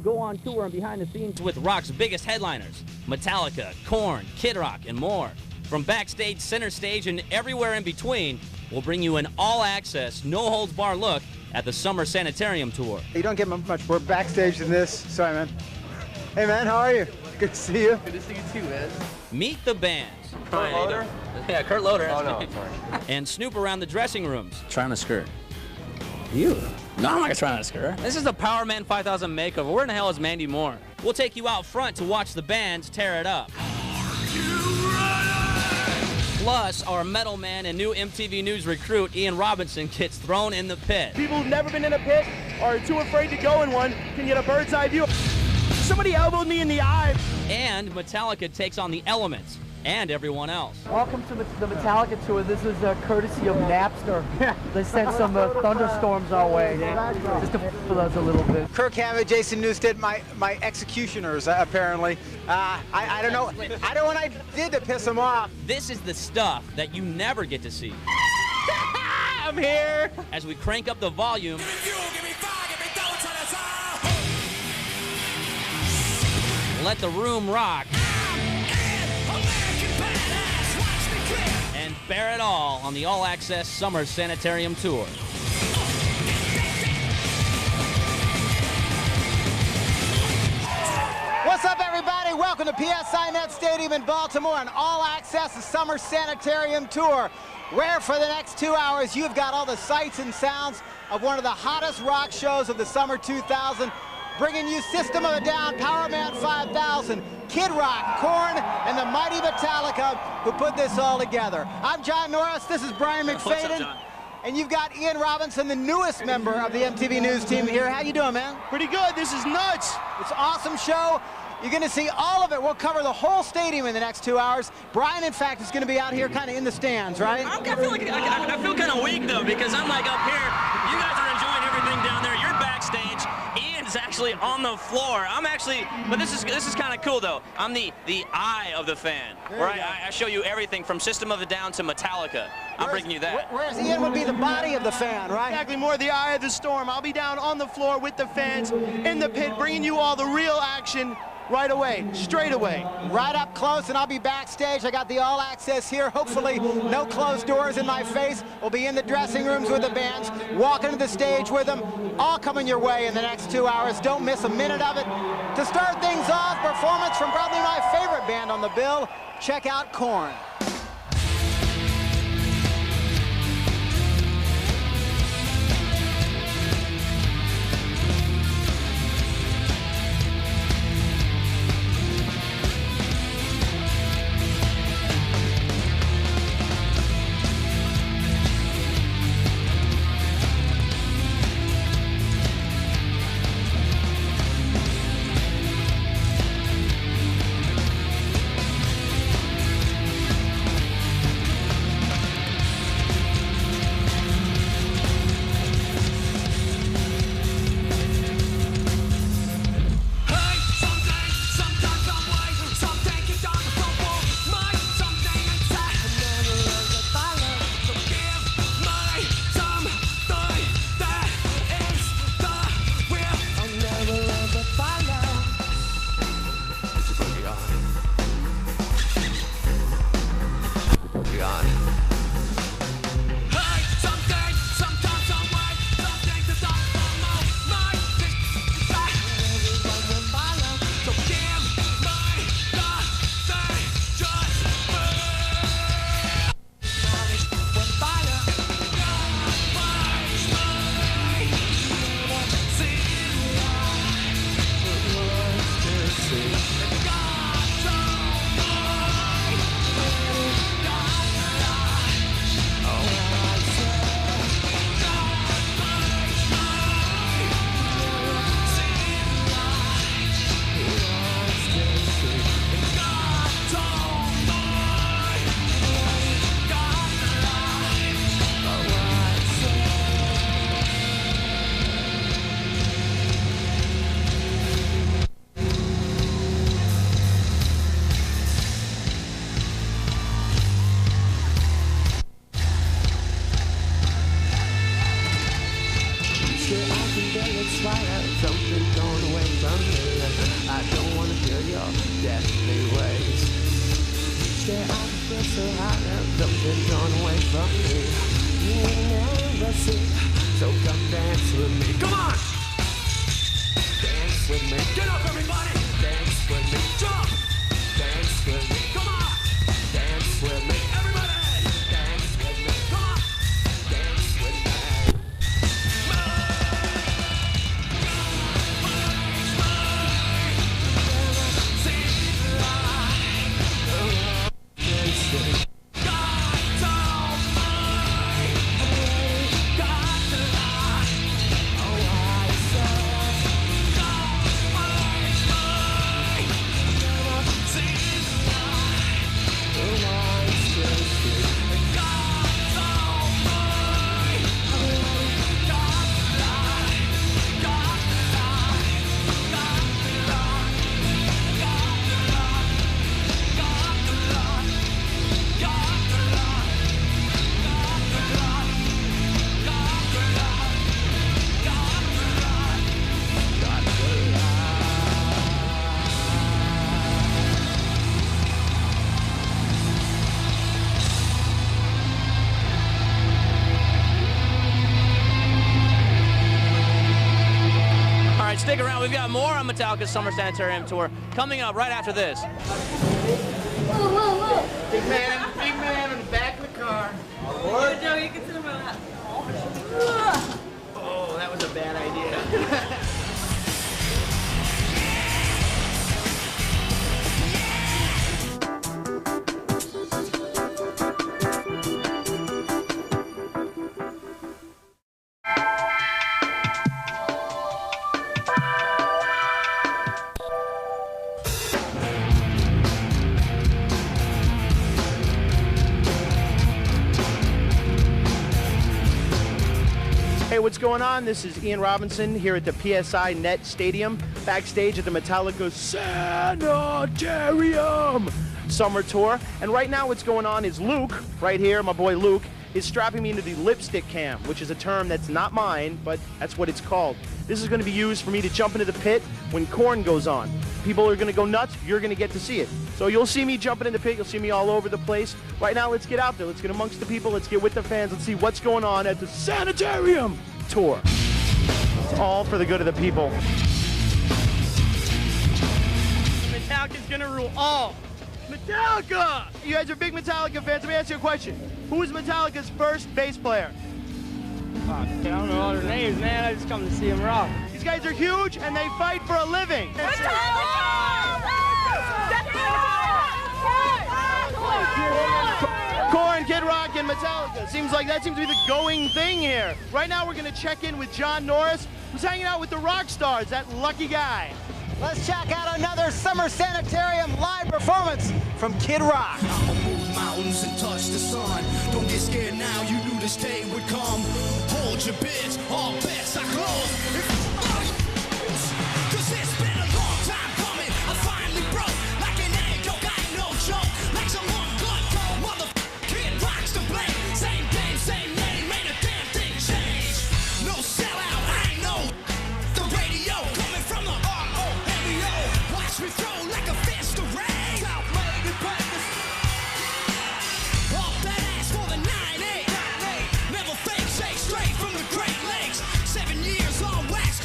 go on tour and behind the scenes with rock's biggest headliners, Metallica, Korn, Kid Rock, and more. From backstage, center stage, and everywhere in between, we'll bring you an all-access, no-holds-barred look at the Summer Sanitarium Tour. You don't get much more backstage than this. Sorry, man. Hey, man, how are you? Good to see you. Good to see you too, man. Meet the bands. Kurt Loder? Yeah, Kurt Loder. Oh, no, sorry. And snoop around the dressing rooms. Trying to skirt. You? No, I'm not gonna try to skirt. This is the Powerman 5000 makeover. Where in the hell is Mandy Moore? We'll take you out front to watch the bands tear it up. Plus, our metal man and new MTV News recruit, Ian Robinson, gets thrown in the pit. People who've never been in a pit or are too afraid to go in one can get a bird's eye view. Somebody elbowed me in the eye. And Metallica takes on the Elements and everyone else. Welcome to the Metallica tour. This is courtesy of Napster. They sent some thunderstorms our way, just to f with us a little bit. Kirk Hammett, Jason Newsted, my executioners, apparently. I don't know. I don't know what I did to piss them off. This is the stuff that you never get to see. I'm here. As we crank up the volume, let the room rock, and bear it all on the all-access Summer Sanitarium Tour. What's up, everybody? Welcome to PSInet Stadium in Baltimore, an all-access Summer Sanitarium Tour, where for the next 2 hours you've got all the sights and sounds of one of the hottest rock shows of the summer 2000, bringing you System of a Down, Powerman 5000, Kid Rock, Korn, and the mighty Metallica who put this all together. I'm John Norris, this is Brian McFadden. What's up, John? And you've got Ian Robinson, the newest member of the MTV News team here. How you doing, man? Pretty good. This is nuts. It's an awesome show. You're going to see all of it. We'll cover the whole stadium in the next 2 hours. Brian, in fact, is going to be out here kind of in the stands, right? I feel kind of weak, though, because I'm like up here. You guys are enjoying everything down there. You're backstage. Ian's actually on the floor. I'm actually, but this is kind of cool, though. I'm the eye of the fan, where I show you everything from System of a Down to Metallica. I'm bringing you that. Whereas Ian would be the body of the fan, right? Exactly, more the eye of the storm. I'll be down on the floor with the fans in the pit, bringing you all the real action right away, straight away. Right up close, and I'll be backstage. I got the all-access here. Hopefully, no closed doors in my face. We'll be in the dressing rooms with the bands, walking to the stage with them, all coming your way in the next 2 hours. Don't miss a minute of it. To start things off, performance from probably my favorite band on the bill. Check out Korn. Then don't wait for me. You will never see. So come dance with me. Come on! Dance with me. Get up, everybody! Dance with me. Jump! Dance with me. Come on! Dance with me. Everybody! Dance with me. Come on! Dance with me. Stick around, we've got more on Metallica's Summer Sanitarium Tour coming up right after this. Big man in the back of the car. Joe, you can sit on my lap. Oh, that was a bad idea. Hey, what's going on? This is Ian Robinson here at the PSInet Stadium, backstage at the Metallica Sanitarium Summer Tour. And right now what's going on is Luke, right here, my boy Luke, is strapping me into the lipstick cam, which is a term that's not mine, but that's what it's called. This is going to be used for me to jump into the pit when Korn goes on. People are going to go nuts. You're going to get to see it. So you'll see me jumping in the pit. You'll see me all over the place. Right now, let's get out there. Let's get amongst the people. Let's get with the fans. Let's see what's going on at the Sanitarium Tour. It's all for the good of the people. Metallica's gonna rule all. Metallica! You guys are big Metallica fans. Let me ask you a question. Who is Metallica's first bass player? I don't know all their names, man. I just come to see them rock. These guys are huge and they fight for a living. Korn, Kid Rock, and Metallica. Seems like that seems to be the going thing here. Right now we're going to check in with John Norris, who's hanging out with the rock stars, that lucky guy. Let's check out another Summer Sanitarium live performance from Kid Rock. I'ma move mountains and touch the sun. Don't get scared now, you knew this day would come. Hold your bids, all bets are closed. Cause it's been a long time coming. I finally broke like an egg, don't got no joke. Like someone good go, Kid Rock's to blame. Same game, same name, ain't a damn thing changed. No sellout, I ain't no. The radio coming from the R-O-M-E-O. Watch me throw like a fist of rain. South Lady Packers. All that ass for the 9-8. Never fake, shake straight from the Great Lakes. 7 years on wax,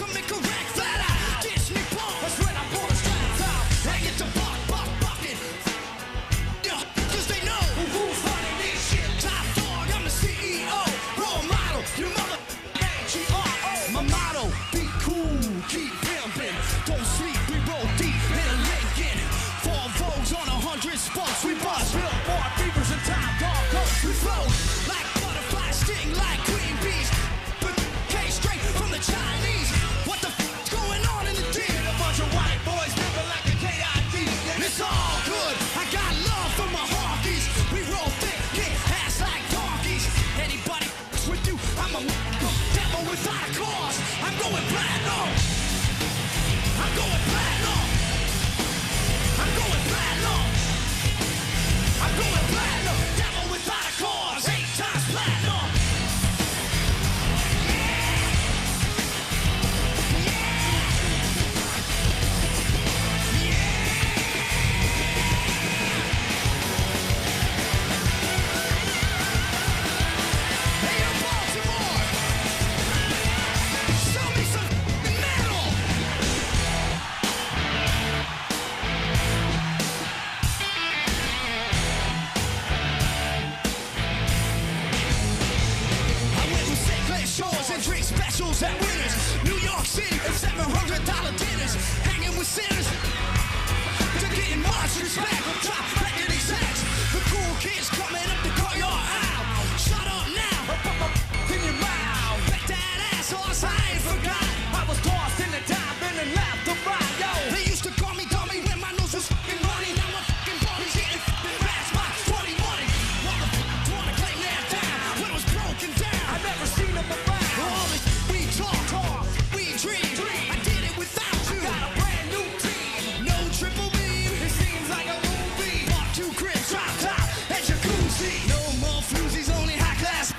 sinners to getting much respect. Top record execs, the cool kids coming up to call your out. Shut up now, in your mouth. Bet that ass horse, I ain't forgot. I was tossed in the dive and then left to right, yo. They used to call me dummy when my nose was fucking runny. Now I'm fucking bunny, getting fucking fast by 20 money. Motherfuckers wanna claim their time when it was broken down. I never seen them around. All the we talk, we dream. I did it without you. I got a brand new team. No triple beam. It seems like a movie. Walk two cribs, drop top, and jacuzzi. No more floozies, only high class.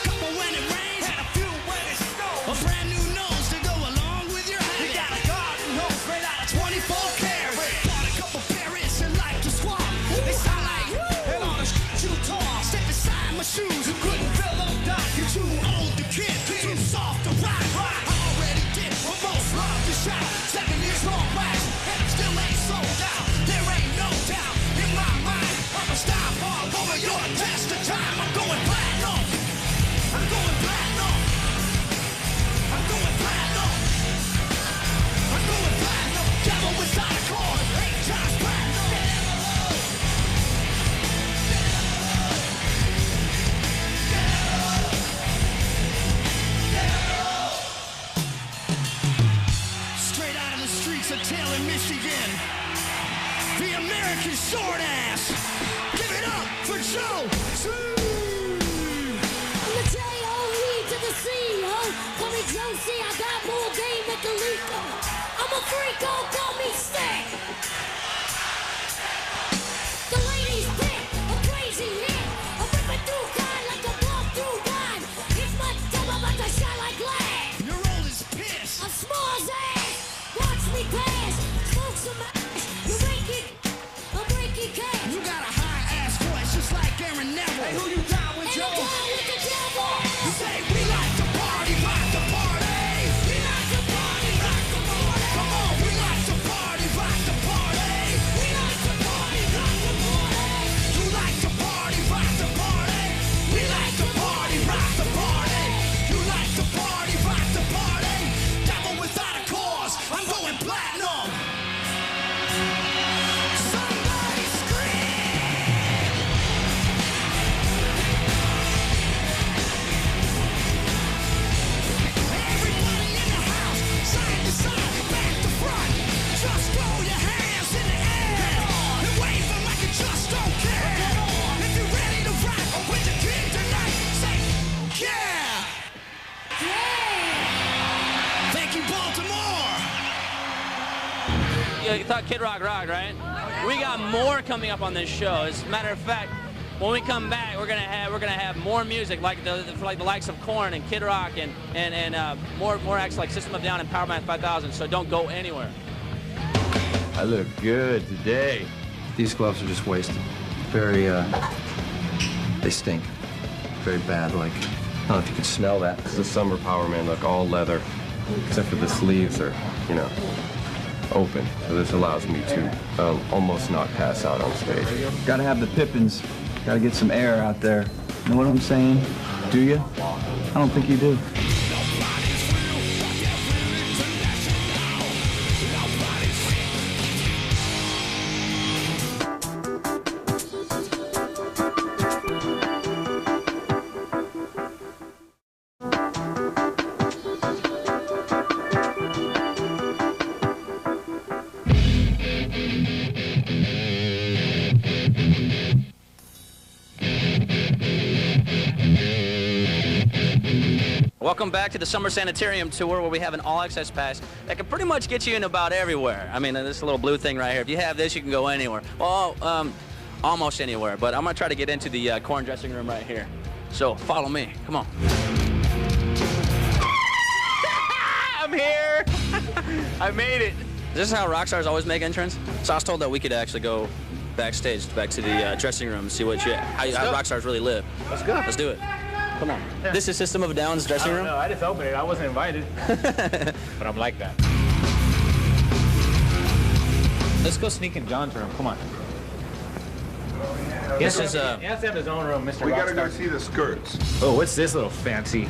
Couple when it rains, and a few when it snows. A brand new nose to go along with your habit. You got a garden hose straight out of 24 karat. Bought a couple parrots and like to swap. They sound like you, and all the shit you talk. Step inside my shoes, you couldn't fill them down. You too old to kid, too soft to rock. I already did almost love to shout. 7 years long wax, and it still ain't sold out. There ain't no doubt in my mind. I'm a stop all over your test of time. I'm going platinum. I'm going platinum. I'm going platinum. I'm going platinum. Devil without a cord, 8 times platinum. Straight out of the streets of Taylor, Michigan. The American short ass. Give it up for Joe. From the J-O-E to the C-O. Call me Josie, I got more game than Calico. I'm a freak, call me sick. The ladies pick a crazy hit. I'm ripping through God like a blow through God. It's my time, I'm about to shine like glass. Your old is pissed. I'm small as ass. Watch me pass. Smoke some ass. You I'm breaking cash. You got a high ass voice just like Aaron Neville. Hey, who you down with, And Joe? I'm down with the devil. You say we like to party, rock the party. We like to party, rock the party. Come on, we like to party, rock the party. We like to party, rock the party. You like to party, rock the party. We like to party, rock the party. You like to party, rock the party. Devil without a cause, I'm going platinum. Somebody scream. Everybody in the house, side to side, back to front. Just throw your hands in the air and wave them like you just don't care. If you're ready to rock with the king tonight, say yeah. Thank you, Baltimore. You thought Kid Rock rocked, right? We got more coming up on this show. As a matter of fact, when we come back, we're gonna have more music like the likes of Korn and Kid Rock and more acts like System of a Down and Powerman 5000. So don't go anywhere. I look good today. These gloves are just wasted. Very, they stink. Very bad, like, I don't know if you could smell that. This is a summer Powerman look, all leather, except for the sleeves are, you know, open. So this allows me to almost not pass out on stage. Gotta have the pippins. Gotta get some air out there. Know what I'm saying? Do you? I don't think you do. Welcome back to the Summer Sanitarium Tour, where we have an all-access pass that can pretty much get you in about everywhere. I mean, this little blue thing right here. If you have this, you can go anywhere. Well, almost anywhere. But I'm going to try to get into the Korn dressing room right here. So follow me. Come on. I'm here. I made it. This is how rock stars always make entrance. So I was told that we could actually go backstage, back to the dressing room, and see what how rock stars really live. Let's go. Let's do it. Come on. Yeah. This is System of a Down's dressing room? No, I just opened it. I wasn't invited. But I'm like that. Let's go sneak in John's room. Come on. He has to have his own room, Mr. We gotta Rockstar. go see the skirts. Oh, what's this little fancy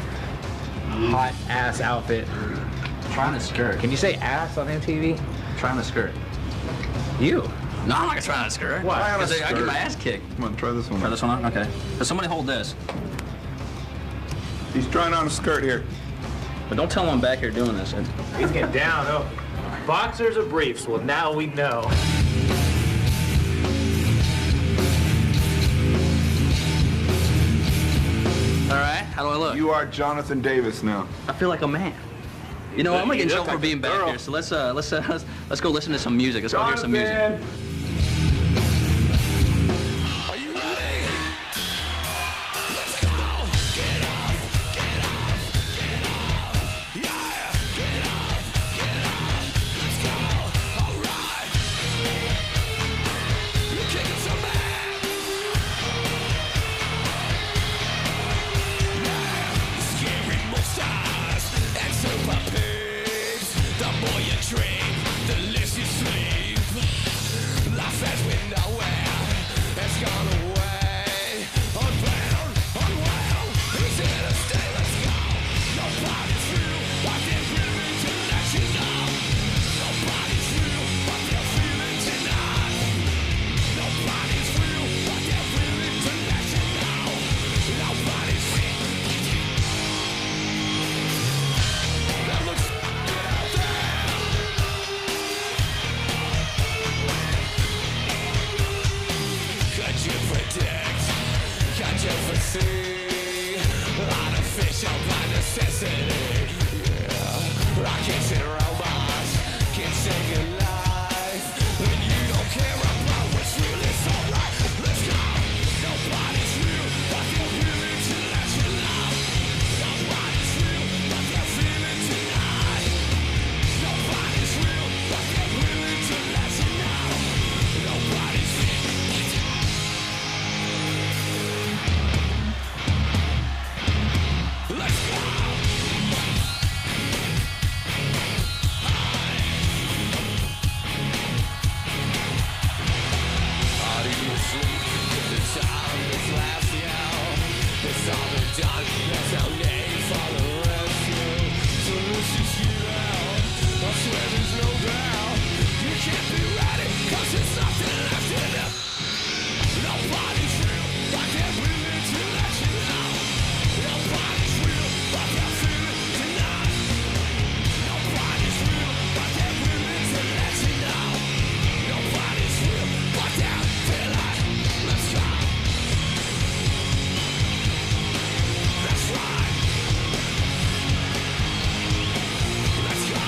hot ass outfit? Trying to skirt. Can you say ass on MTV? Try on a skirt. You? No, I'm not gonna try on a skirt. Why? Try on a Because I get skirt. my ass kicked. Come on, try this one. Try this one on? Okay. So somebody hold this. He's trying on a skirt here. But don't tell him I'm back here doing this. He's getting down, oh. Boxers or briefs? Well, now we know. All right, how do I look? You are Jonathan Davis now. I feel like a man. You know what? I'm gonna get in You trouble look for being like a back girl. here. So let's go listen to some music. Let's go hear some music. Jonathan! Are you ready? Let's go. Get up, get up, get up. Yeah, get up, get up. Let's go. All right. You're kicking some ass. Yeah, scary monsters and super pigs. The more you drink, the less you sleep. Life as we know it has gone away. Unbound, unwound, who's here to stay? Let's go. Nobody's real, but they're willing to let you know. Nobody's real, but they're feeling tonight. Nobody's real, but they're willing to let you know. Nobody's real. That looks good out there. Could you predict? Could you foresee? Artificial by necessity. Yeah. Rockets and robots can save your life. When you don't care about what's real, it's alright. Let's go. Nobody's real, but they're willing to let you know. Nobody's real, but they're feeling tonight. Nobody's real, but they're willing to let you know. Nobody's real. Let's go! Are you asleep? The time is last now. It's all been done. There's no need for the rescue. So let's just get out. I swear there's no doubt. You can't be ready, 'cause there's nothing left in you. Nobody's real, but they're willing to let you know. Nobody's real, but they're feeling tonight. Nobody's real, but they're willing to let you know. Nobody's real, but they're feeling. Let's go. That's right. Let's go.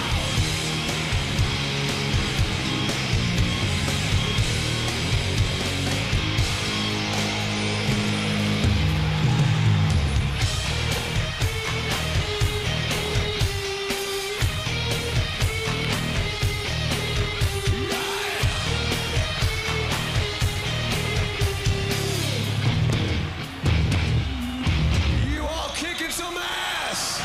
You all kicking some ass.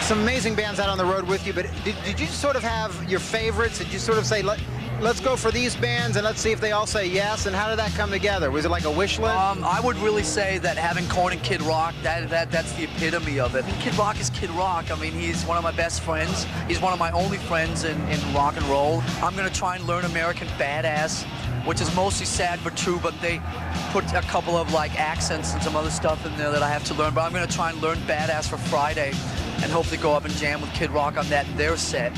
Some amazing bands out on the road with you, but did you sort of have your favorites? Did you sort of say, let's go for these bands and let's see if they all say yes? And how did that come together? Was it like a wish list? I would really say that having Korn and Kid Rock, that's the epitome of it. Kid Rock is Kid Rock. I mean, he's one of my best friends. He's one of my only friends in rock and roll. I'm gonna try and learn American Badass, which is mostly sad but true, but they put a couple of like accents and some other stuff in there that I have to learn. But I'm gonna try and learn Badass for Friday and hopefully go up and jam with Kid Rock on their set.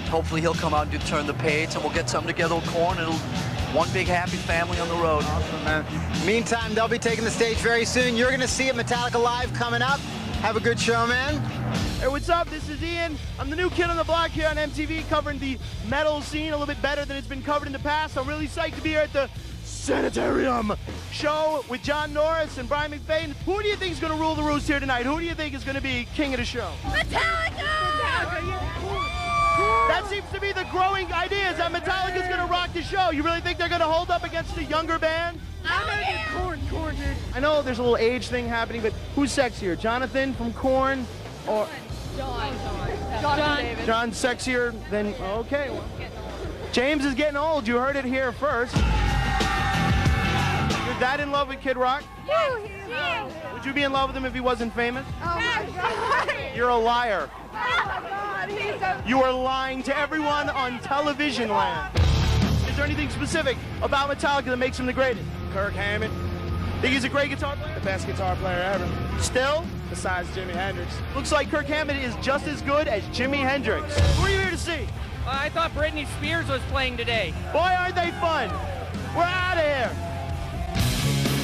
Hopefully he'll come out and do Turn the Page, and we'll get something together with Korn. It'll one big happy family on the road. Awesome, man. Meantime, they'll be taking the stage very soon. You're going to see it, Metallica Live coming up. Have a good show, man. Hey, what's up? This is Ian. I'm the new kid on the block here on MTV, covering the metal scene a little bit better than it's been covered in the past. I'm really psyched to be here at the Sanitarium show with John Norris and Brian McFadden. Who do you think is going to rule the roost here tonight? Who do you think is going to be king of the show? Metallica! That seems to be the growing idea, is that Metallica's going to rock the show. You really think they're going to hold up against the younger band? Korn, dude. I know there's a little age thing happening, but who's sexier, Jonathan from Korn or John David. John sexier than, okay. Well, James is getting old. You heard it here first. Your dad in love with Kid Rock? Yeah. Would you be in love with him if he wasn't famous? Oh my God. You're a liar. Oh my God. You are lying to everyone on television land. Is there anything specific about Metallica that makes him the greatest? Kirk Hammett. Think he's a great guitar player? The best guitar player ever. Still? Besides Jimi Hendrix. Looks like Kirk Hammett is just as good as Jimi Hendrix. Who are you here to see? I thought Britney Spears was playing today. Boy, aren't they fun. We're out of here.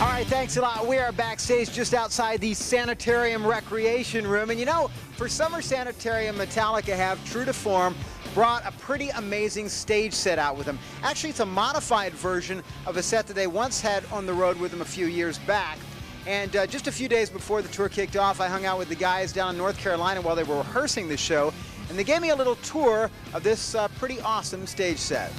All right, thanks a lot. We are backstage just outside the Sanitarium Recreation Room. And you know, for Summer Sanitarium, Metallica have, true to form, brought a pretty amazing stage set out with them. Actually, it's a modified version of a set that they once had on the road with them a few years back. And just a few days before the tour kicked off, I hung out with the guys down in North Carolina while they were rehearsing the show. And they gave me a little tour of this pretty awesome stage set.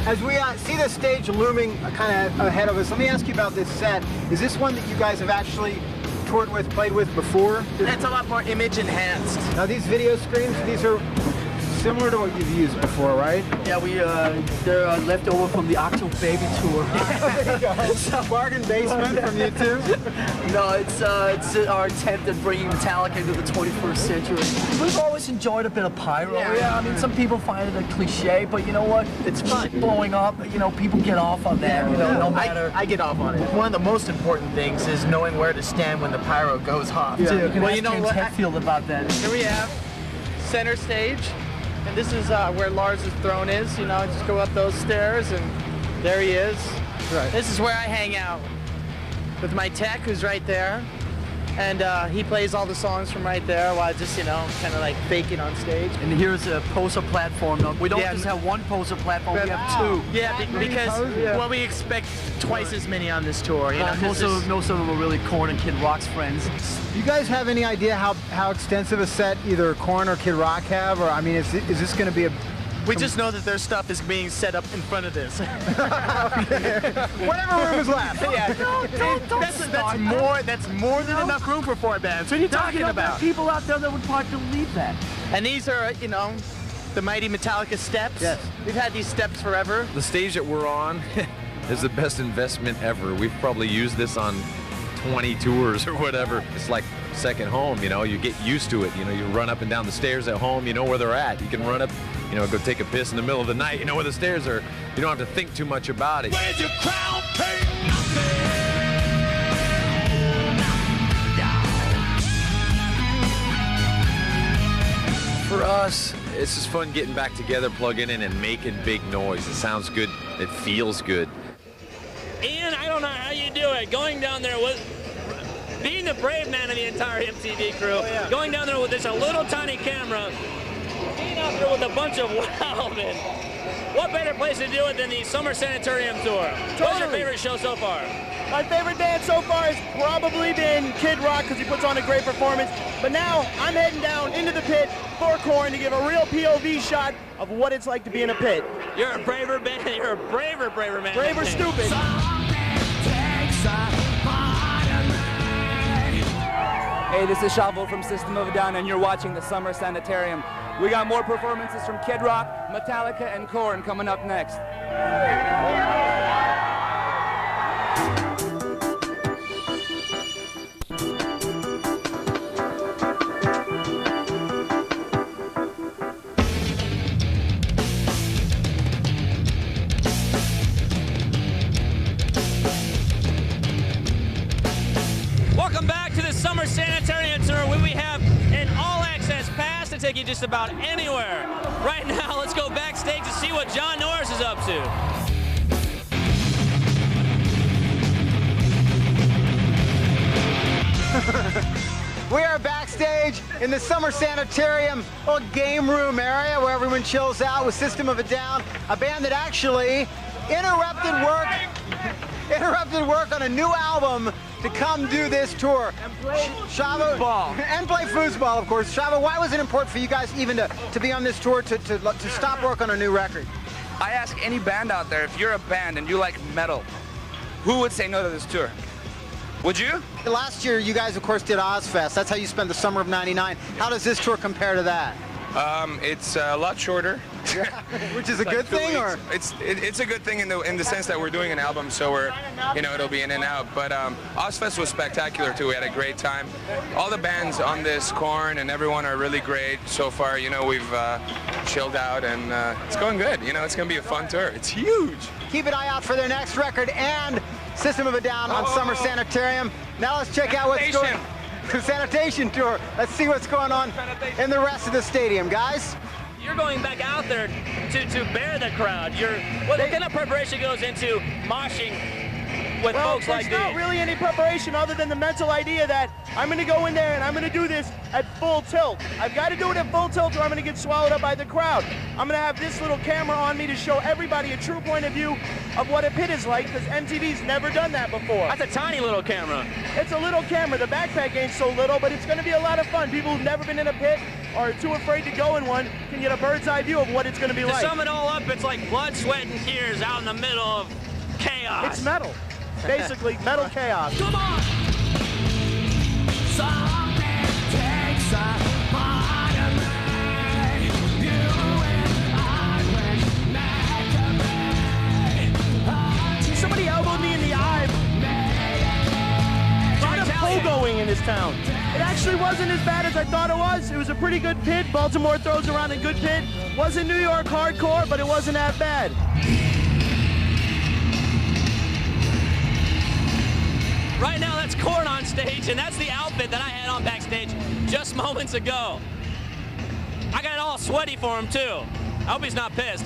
As we see the stage looming kind of ahead of us, let me ask you about this set. Is this one that you guys have actually toured with, played with before? It's a lot more image enhanced. Now these video screens, these are similar to what you've used before, right? Yeah, they're left over from the Octo Baby tour. There you go. Bargain basement from you too? No, it's our attempt at bringing Metallica into the 21st century. We've always enjoyed a bit of pyro. Yeah, I mean, some people find it a cliche, but you know what? It's fun. Blowing up, you know, people get off on that, you know, no matter. I get off on it. One of the most important things is knowing where to stand when the pyro goes off. Yeah. Too. Well, you know what? Hetfield about that. Here we have center stage. And this is where Lars' throne is. You know, just go up those stairs, and there he is. Right. This is where I hang out with my tech, who's right there. And he plays all the songs from right there while I just, you know, kind of like faking on stage. And here's a poser platform. We don't just have one poser platform, we have two. Yeah, because well, we expect twice as many on this tour. You know, most of them are really Korn and Kid Rock's friends. Do you guys have any idea how extensive a set either Korn or Kid Rock have? Or, I mean, is this going to be a... We just know that their stuff is being set up in front of this. Whatever room is left. Yeah. That's more than enough room for 4 bands. What are you talking about? There are people out there that would probably believe that. And these are, you know, the mighty Metallica steps. Yes. We've had these steps forever. The stage that we're on is the best investment ever. We've probably used this on 20 tours or whatever. It's like second home, you know, you get used to it. You know, you run up and down the stairs at home, you know where they're at. You can run up, you know, go take a piss in the middle of the night, you know where the stairs are. You don't have to think too much about it. Where's your crown? For us, it's just fun getting back together, plugging in and making big noise. It sounds good, it feels good. Ian, I don't know how you do it. Going down there with being the brave man of the entire MTV crew, going down there with this a little tiny camera, being out there with a bunch of wild men. What better place to do it than the Summer Sanitarium Tour? What's your favorite show so far? My favorite band so far has probably been Kid Rock because he puts on a great performance. But now I'm heading down into the pit for Korn to give a real POV shot of what it's like to be in a pit. You're a braver band. You're a braver man. Braver stupid. Hey, this is Shavo from System of a Down, and you're watching the Summer Sanitarium. We got more performances from Kid Rock, Metallica, and Korn coming up next. Welcome back to the Summer Sanitarium Tour, where we have an all-access pass to take you just about anywhere. Right now, let's go backstage to see what John Norris is up to. We are backstage in the Summer Sanitarium little game room area where everyone chills out with System of a Down, a band that actually interrupted work on a new album to come do this tour. And play foosball. And play foosball, of course. Shava, why was it important for you guys even to be on this tour to stop work on a new record? I ask any band out there, if you're a band and you like metal, who would say no to this tour? Would you? Last year, you guys, of course, did Ozfest. That's how you spent the summer of '99. How does this tour compare to that? It's a lot shorter. Which is a good thing, or? It's a good thing in the sense that we're doing an album, so we're, you know, it'll be in and out. But Ozfest was spectacular too. We had a great time. All the bands on this, Korn and everyone, are really great so far. You know, we've chilled out and it's going good. You know, it's gonna be a fun tour. It's huge. Keep an eye out for their next record and System of a Down on Summer Sanitarium. Now let's check out what's going on. The Sanitation Tour. Let's see what's going on in the rest of the stadium, guys. You're going back out there to bear the crowd. What kind of preparation goes into moshing with folks like these? There's not really any preparation other than the mental idea that I'm going to go in there and I'm going to do this at full tilt. I've got to do it at full tilt or I'm going to get swallowed up by the crowd. I'm going to have this little camera on me to show everybody a true point of view of what a pit is like, because MTV's never done that before. That's a tiny little camera. It's a little camera. The backpack ain't so little, but it's going to be a lot of fun. People who've never been in a pit or are too afraid to go in one can get a bird's eye view of what it's going to be like. To sum it all up, it's like blood, sweat, and tears out in the middle of chaos. It's metal. Basically, metal chaos. Come on! Something takes a part of me. You and I were meant to be. See, somebody elbowed me in the eye. A lot of pogoing in this town. It actually wasn't as bad as I thought it was. It was a pretty good pit. Baltimore throws around a good pit. Wasn't New York hardcore, but it wasn't that bad. Right now, that's Korn on stage, and that's the outfit that I had on backstage just moments ago. I got it all sweaty for him, too. I hope he's not pissed.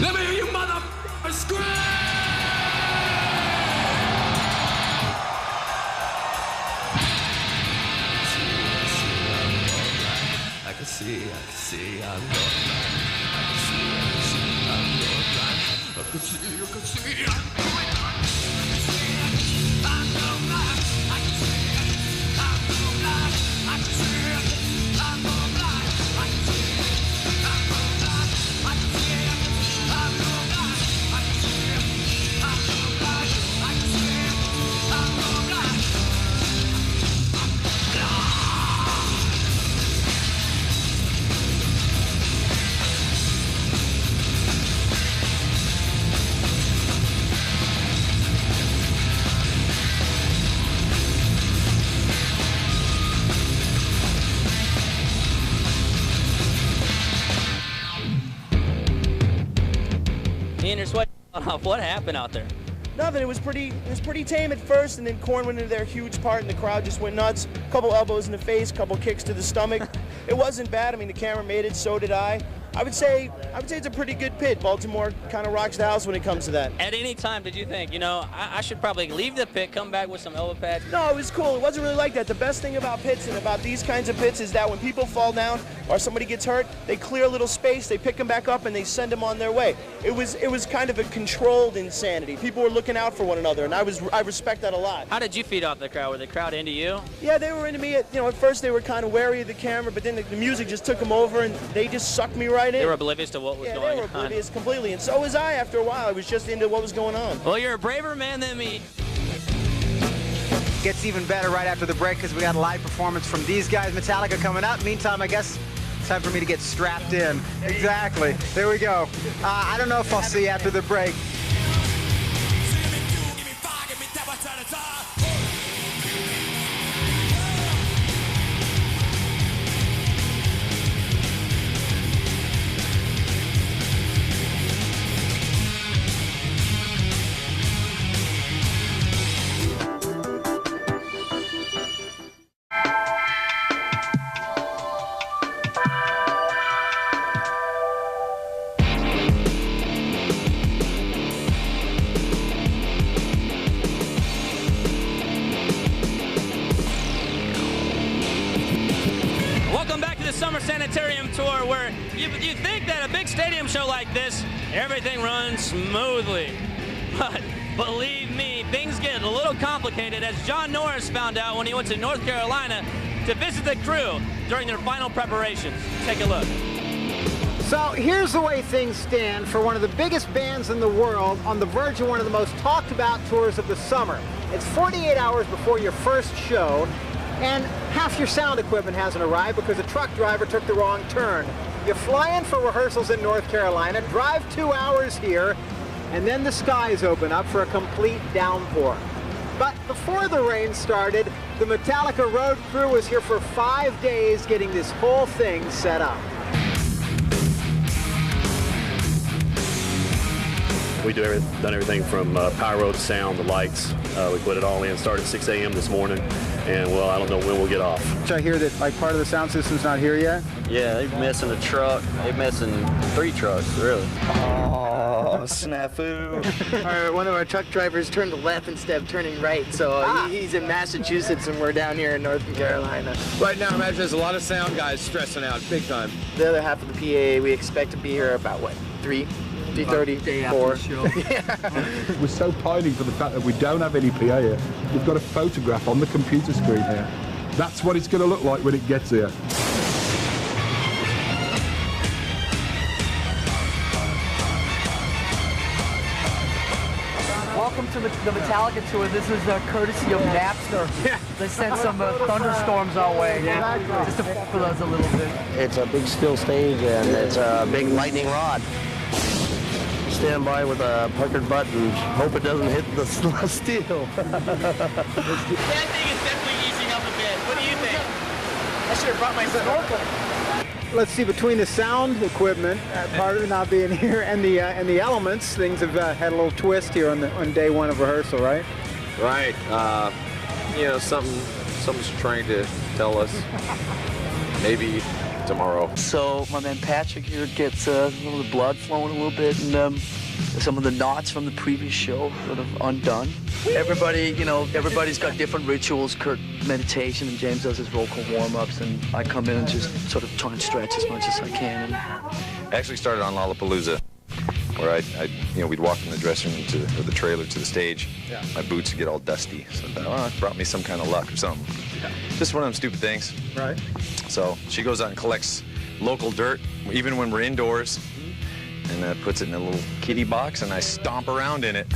Let me hear you motherfuckers scream! I can see, I'm going blind. I can see, I'm going blind. I can see, I'm going blind. seeing your sweat off. What happened out there? Nothing. It was pretty tame at first, and then Korn went into their huge part, and the crowd just went nuts. A couple elbows in the face, couple kicks to the stomach. It wasn't bad. I mean, the camera made it, so did I. I would say it's a pretty good pit. Baltimore kind of rocks the house when it comes to that. At any time, did you think, you know, I should probably leave the pit, come back with some elbow pads? No, it was cool. It wasn't really like that. The best thing about pits and about these kinds of pits is that when people fall down or somebody gets hurt, they clear a little space, they pick them back up, and they send them on their way. It was kind of a controlled insanity. People were looking out for one another, and I respect that a lot. How did you feed off the crowd? Were the crowd into you? Yeah, they were into me. At first they were kind of wary of the camera, but then the music just took them over, and they just sucked me right in. They were oblivious to what was going on. They were oblivious completely, and so was I after a while. I was just into what was going on. Well, you're a braver man than me. Gets even better right after the break because we got a live performance from these guys. Metallica coming up. Meantime, I guess it's time for me to get strapped in. Exactly. There we go. I don't know if I'll see you after the break. Summer Sanitarium Tour, where you think that a big stadium show like this, everything runs smoothly. But believe me, things get a little complicated, as John Norris found out when he went to North Carolina to visit the crew during their final preparations. Take a look. So here's the way things stand for one of the biggest bands in the world on the verge of one of the most talked about tours of the summer. It's 48 hours before your first show, and half your sound equipment hasn't arrived because a truck driver took the wrong turn. You fly in for rehearsals in North Carolina, drive 2 hours here, and then the skies open up for a complete downpour. But before the rain started, the Metallica road crew was here for 5 days getting this whole thing set up. We done everything from pyro to sound, the lights. We put it all in. Started at 6 a.m. this morning, and well, I don't know when we'll get off. I hear that like part of the sound system's not here yet? Yeah, they're missing a truck. They're missing 3 trucks, really. Oh, snafu. One of our truck drivers turned left instead of turning right, so he's in Massachusetts and we're down here in North Carolina. Right now, imagine there's a lot of sound guys stressing out big time. The other half of the PA, we expect to be here about, what, 3:30, 4. Yeah. We're so pining for the fact that we don't have any PA here. We've got a photograph on the computer screen here. That's what it's going to look like when it gets here. Welcome to the Metallica tour. This is courtesy of Napster. Yeah. They sent some thunderstorms our way. Yeah. Just to f with us a little bit. It's a big steel stage and it's a big lightning rod. Stand by with a puckered butt and hope it doesn't hit the steel. That thing is definitely easing up a bit. What do you think? I should have brought my snorkel. Let's see, between the sound equipment, part of it not being here, and the elements, things have had a little twist here on day one of rehearsal, right? Right. You know, something's trying to tell us. Maybe tomorrow. So my man Patrick here gets a little blood flowing a little bit, and some of the knots from the previous show sort of undone. Everybody, you know, everybody's got different rituals. Kurt meditation, and James does his vocal warm-ups, and I come in and just sort of try and stretch as much as I can. I actually started on Lollapalooza, where we'd walk from the dressing room or the trailer to the stage. Yeah. My boots would get all dusty, so I thought, oh, it brought me some kind of luck or something. Yeah. Just one of them stupid things. Right. So she goes out and collects local dirt, even when we're indoors, and puts it in a little kitty box, and I stomp around in it.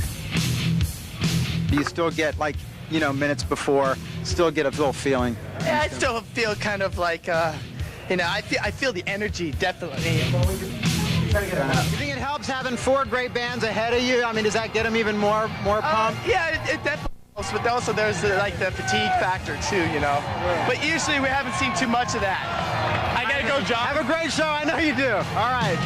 You still get, like, you know, minutes before, still get a little feeling? Yeah, I still feel kind of like, you know, I feel the energy, definitely. You think it helps having 4 great bands ahead of you? I mean, does that get them even more pumped? Yeah, it definitely helps, but also there's like the fatigue factor too, you know. Yeah. But usually we haven't seen too much of that. I gotta go, John. Have a great show, I know you do. All right.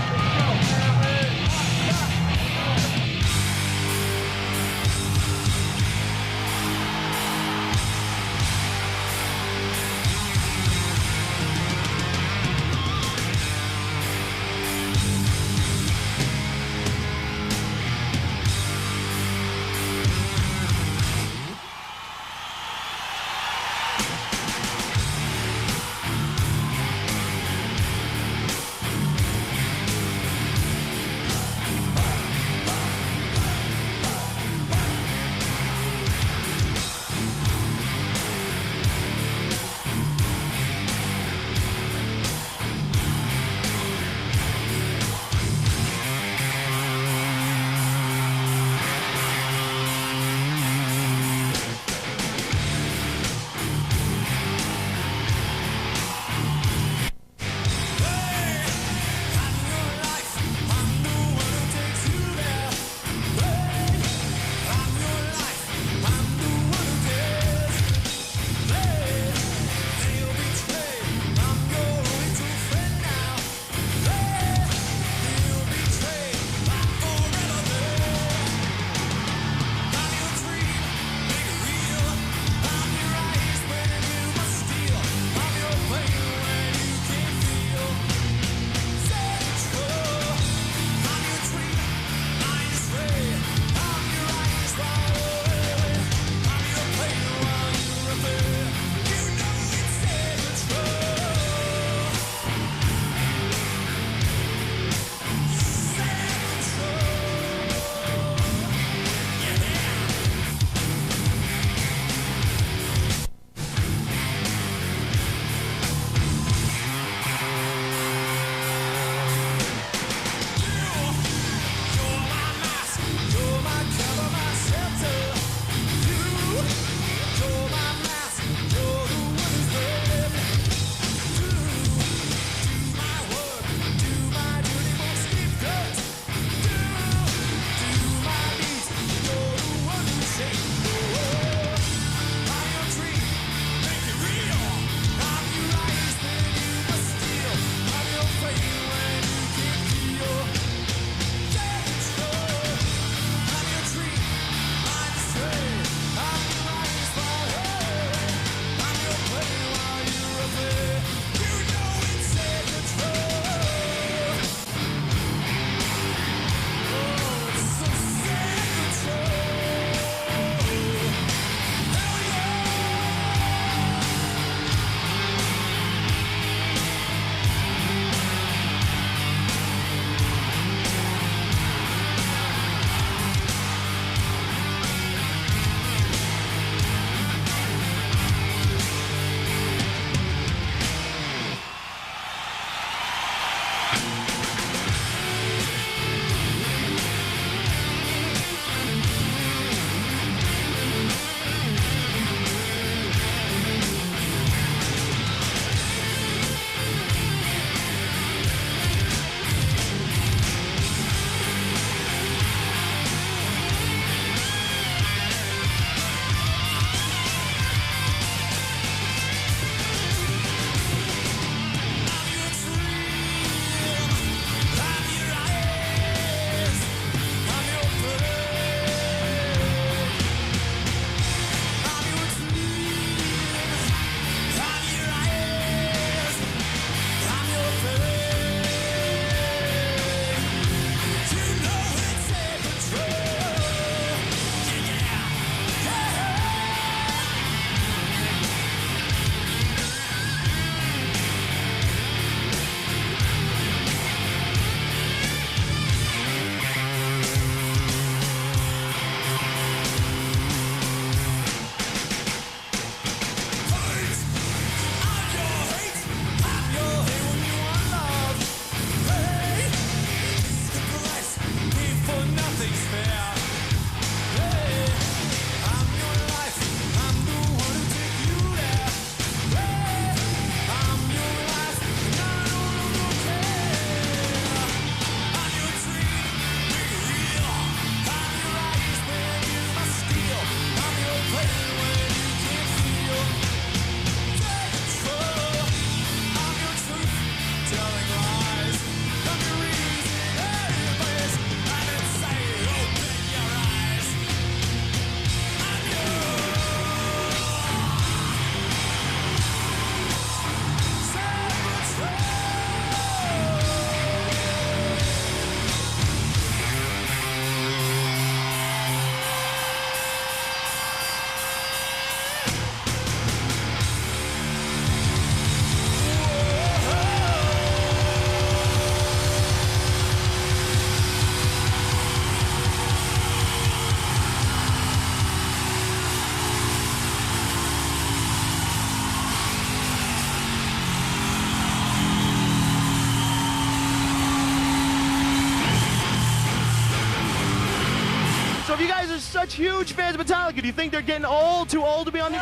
huge fans of Metallica. Do you think they're getting old, too old to be on these?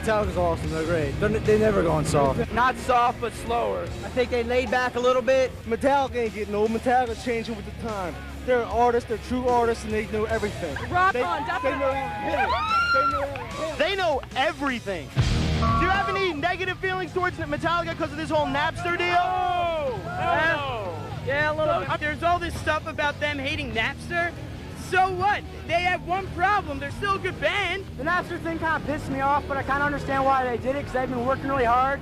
Metallica's awesome. They're great. They never gone soft. Not soft, but slower. I think they laid back a little bit. Metallica ain't getting old. Metallica's changing with the time. They're artists. They're true artists, and they know everything. Rock on, They know how to hit it. They know everything. Do you have any negative feelings towards Metallica because of this whole Napster deal? Yeah, a little bit. There's all this stuff about them hating Napster. So what? They have one problem. They're still a good band. The Napster thing kind of pissed me off, but I kind of understand why they did it because they've been working really hard.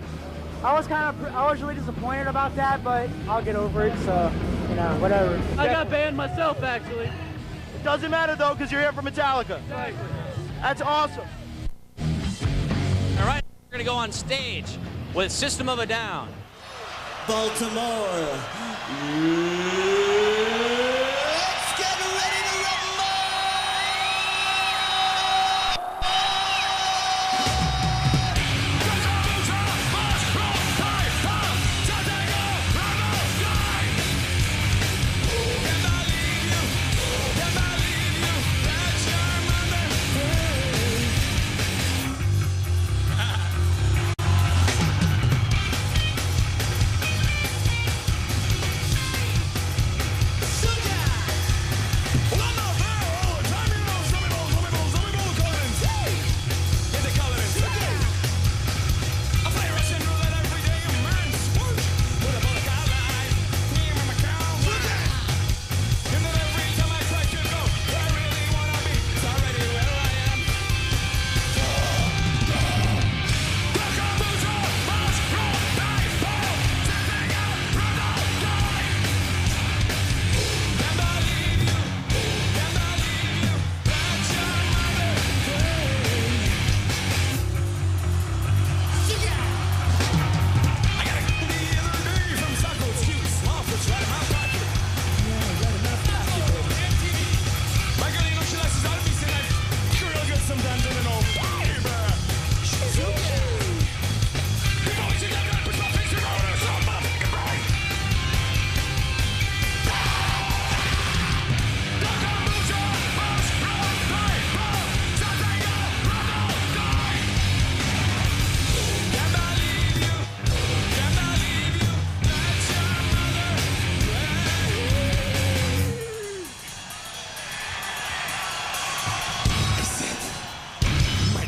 I was really disappointed about that, but I'll get over it. So, you know, whatever. I got banned myself, actually. It doesn't matter though, because you're here for Metallica. Exactly. That's awesome. All right, we're gonna go on stage with System of a Down. Baltimore. Let's get ready to rumble!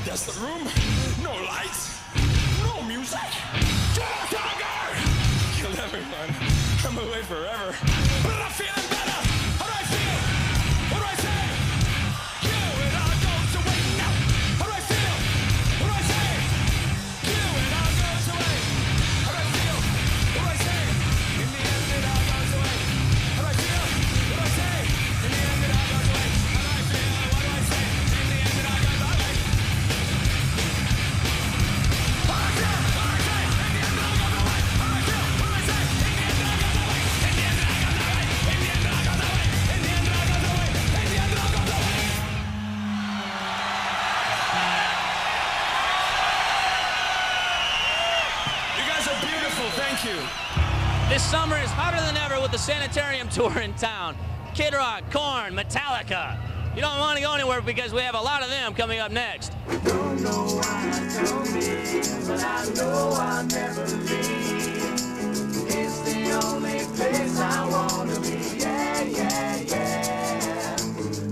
That's the room. No lights. No music. Kill everyone. I'm away forever. But I'm feeling better. How do I feel? What do I say? You, it all goes away now. How do I feel? What do I say? You, it all goes away. How do I feel? What do I say? In the end, it all goes away. How do I feel? What do I say? In the end, it all goes away. How do I feel? What do I say? In the end, it all goes away. This summer is hotter than ever with the Sanitarium tour in town. Kid Rock, Korn, Metallica. You don't want to go anywhere because we have a lot of them coming up next. Don't know why I told me, but I know I'll never leave. It's the only place I want to be. Yeah, yeah, yeah.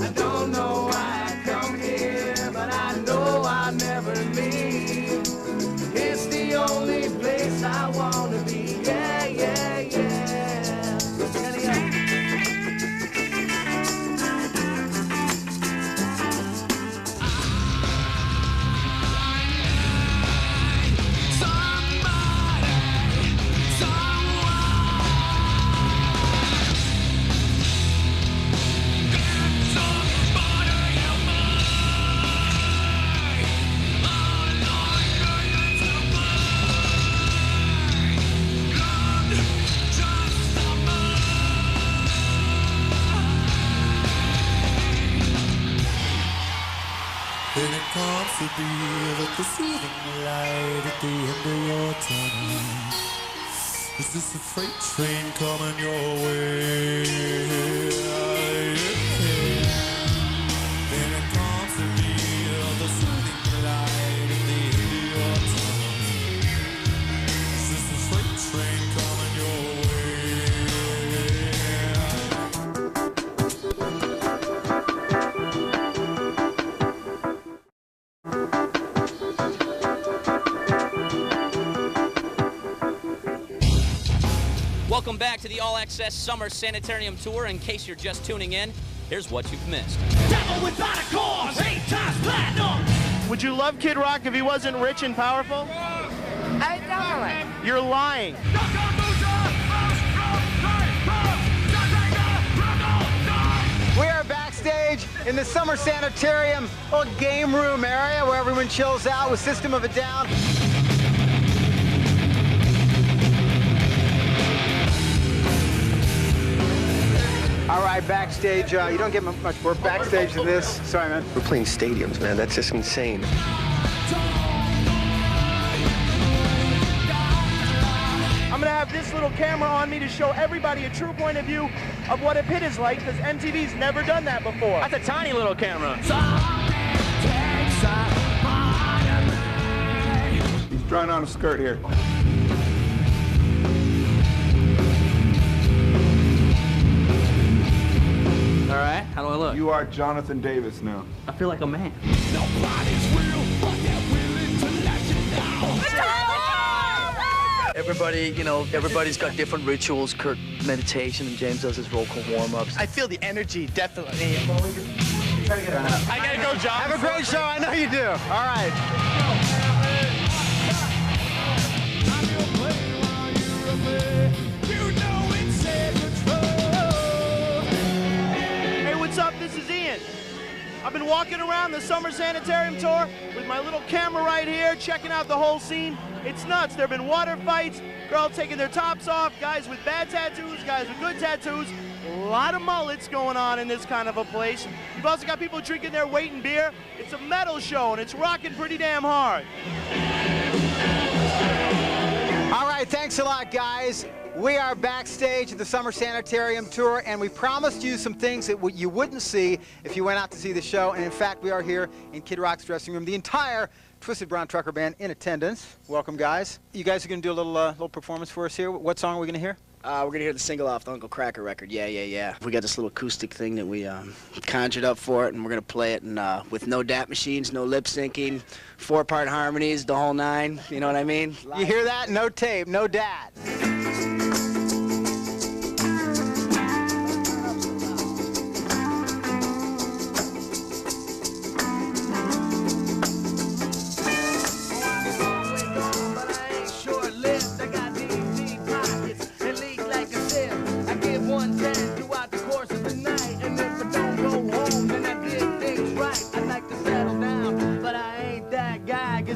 I don't know why I come here, but I know I'll never leave. It's the only place I want to be. Yeah, yeah, yeah. Then it comes to be like the soothing light at the end of your tunnel. Is this a freight train coming your way? Yeah. Welcome back to the All Access Summer Sanitarium Tour. In case you're just tuning in, here's what you've missed. Devil without a cause, 8 times platinum. Would you love Kid Rock if he wasn't rich and powerful? I definitely. You're lying. We are backstage in the Summer Sanitarium little game room area where everyone chills out with System of a Down. All right, backstage, you don't get much more backstage than this. Sorry, man. We're playing stadiums, man. That's just insane. I'm gonna have this little camera on me to show everybody a true point of view of what a pit is like, because MTV's never done that before. That's a tiny little camera. He's trying on a skirt here. All right, how do I look? You are Jonathan Davis now. I feel like a man. Nobody's real, but they're willing to let you know. Everybody, you know, everybody's got different rituals. Kurt, meditation, and James does his vocal warm-ups. I feel the energy, definitely. I gotta go, John. Have a great show. I know you do. All right. Hey, what's up? This is Ian. I've been walking around the Summer Sanitarium Tour with my little camera right here, checking out the whole scene. It's nuts. There have been water fights, girls taking their tops off, guys with bad tattoos, guys with good tattoos. A lot of mullets going on in this kind of a place. You've also got people drinking their weight in beer. It's a metal show, and it's rocking pretty damn hard. All right, thanks a lot, guys. We are backstage at the Summer Sanitarium Tour, and we promised you some things that you wouldn't see if you went out to see the show. And in fact, we are here in Kid Rock's dressing room. The entire Twisted Brown Trucker Band in attendance. Welcome, guys. You guys are going to do a little performance for us here. What song are we going to hear? We're gonna hear the single off the Uncle Cracker record. Yeah, yeah, yeah. We got this little acoustic thing that we conjured up for it, and we're gonna play it and with no DAT machines, no lip syncing, 4-part harmonies, the whole 9. You know what I mean? You hear that? No tape, no DAT.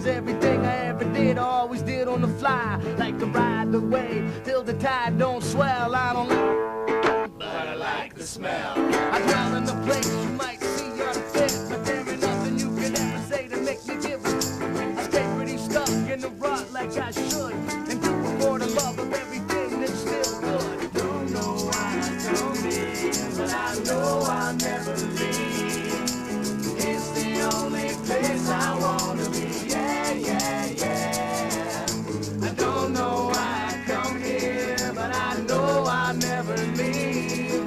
Everything I ever did, always did on the fly. Like to ride the wave till the tide don't swell. I don't know, but I like the smell. I dwell in the place you might see unfit, but there ain't nothing you can ever say to make me give it. I stay pretty stuck in the rut like I should, and do it for the love of everything that's still good. Don't know why I come here, but I know I'll never leave. It's the only place I wanna be. Yeah, yeah. I don't know why I come here, but I know I'll never leave.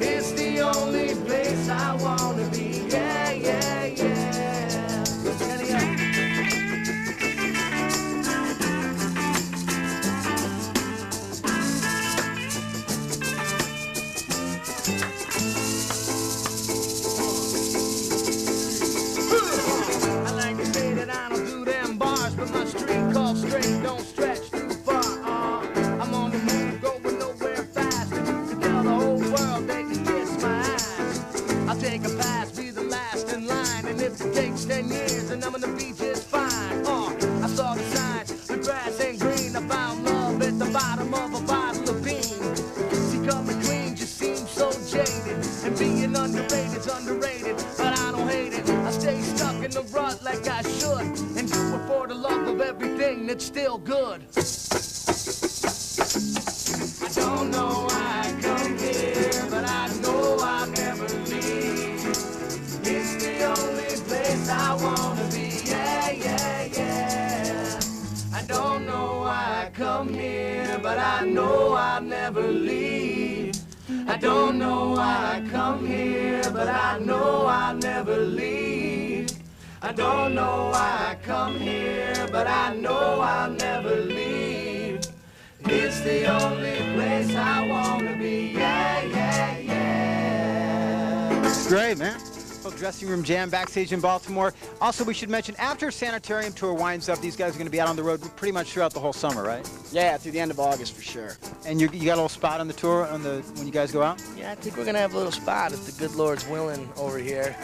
It's the only place I wanna be. Yeah, yeah, yeah. I like to say that I don't do them bars, but my street called straight don't stretch too far. I'm on the move, going nowhere fast, and you can tell the whole world they can kiss my ass. I'll take a pass, be the last in line, and if it takes 10 years, then I'm gonna be just fine. I saw the sign, the grass ain't green. I found love at the bottom of a bottle of bean. See, coming clean just seems so jaded, and being underrated's underrated, but I don't hate it. I stay stuck in the rut like I should, and do it for the love of everything that's still good. I don't know why I come here, but I know I'll never leave. It's the only place I wanna be. Yeah, yeah, yeah. I don't know why I come here, but I know I'll never leave. I don't know why I come here, but I know I'll never leave. I don't know why I come here, but I know I'll never leave. It's the only place great, man. Little dressing room jam backstage in Baltimore. Also, we should mention, after Sanitarium Tour winds up, these guys are going to be out on the road pretty much throughout the whole summer, right? Yeah, through the end of August for sure. And you got a little spot on the tour when you guys go out? Yeah, I think we're going to have a little spot if the good Lord's willing over here.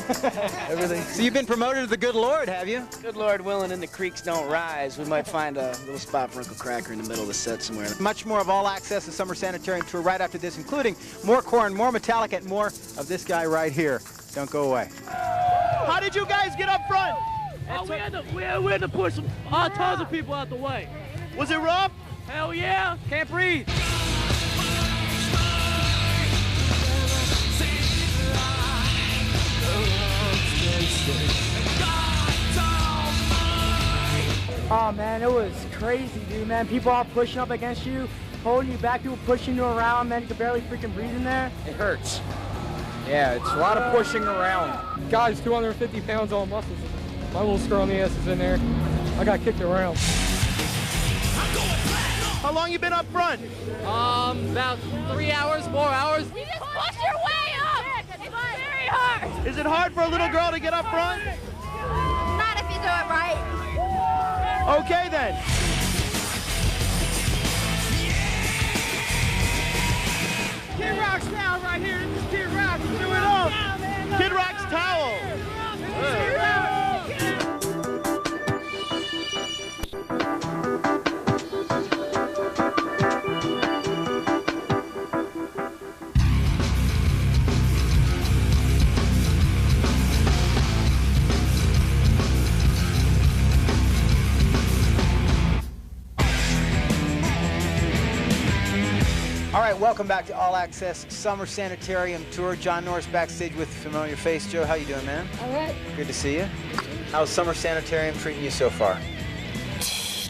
Everything. So you've been promoted to the good Lord, have you? Good Lord willing and the creeks don't rise. We might find a little spot for Uncle Cracker in the middle of the set somewhere. Much more of All Access, the Summer Sanitarium Tour right after this, including more Korn, more Metallica, and more of this guy right here. Don't go away. How did you guys get up front? Oh, we had to push tons of people out the way. Was it rough? Hell yeah. Can't breathe. Oh man, it was crazy, dude, man. People all pushing up against you, holding you back, people pushing you around, man. You could barely freaking breathe in there. It hurts. Yeah, it's a lot of pushing around. Guys, 250 pounds on muscles. My little scrawny ass is in there. I got kicked around. How long you been up front? About 3 hours, 4 hours. You just push your way up. It's very hard. Is it hard for a little girl to get up front? Not if you do it right. Okay then. Kid Rock's style right here. This is Kid Rock. Do it up. Kid Rock's towel. All right, welcome back to All Access Summer Sanitarium Tour. John Norris backstage with a familiar face. Joe, how you doing, man? All right. Good to see you. How's Summer Sanitarium treating you so far?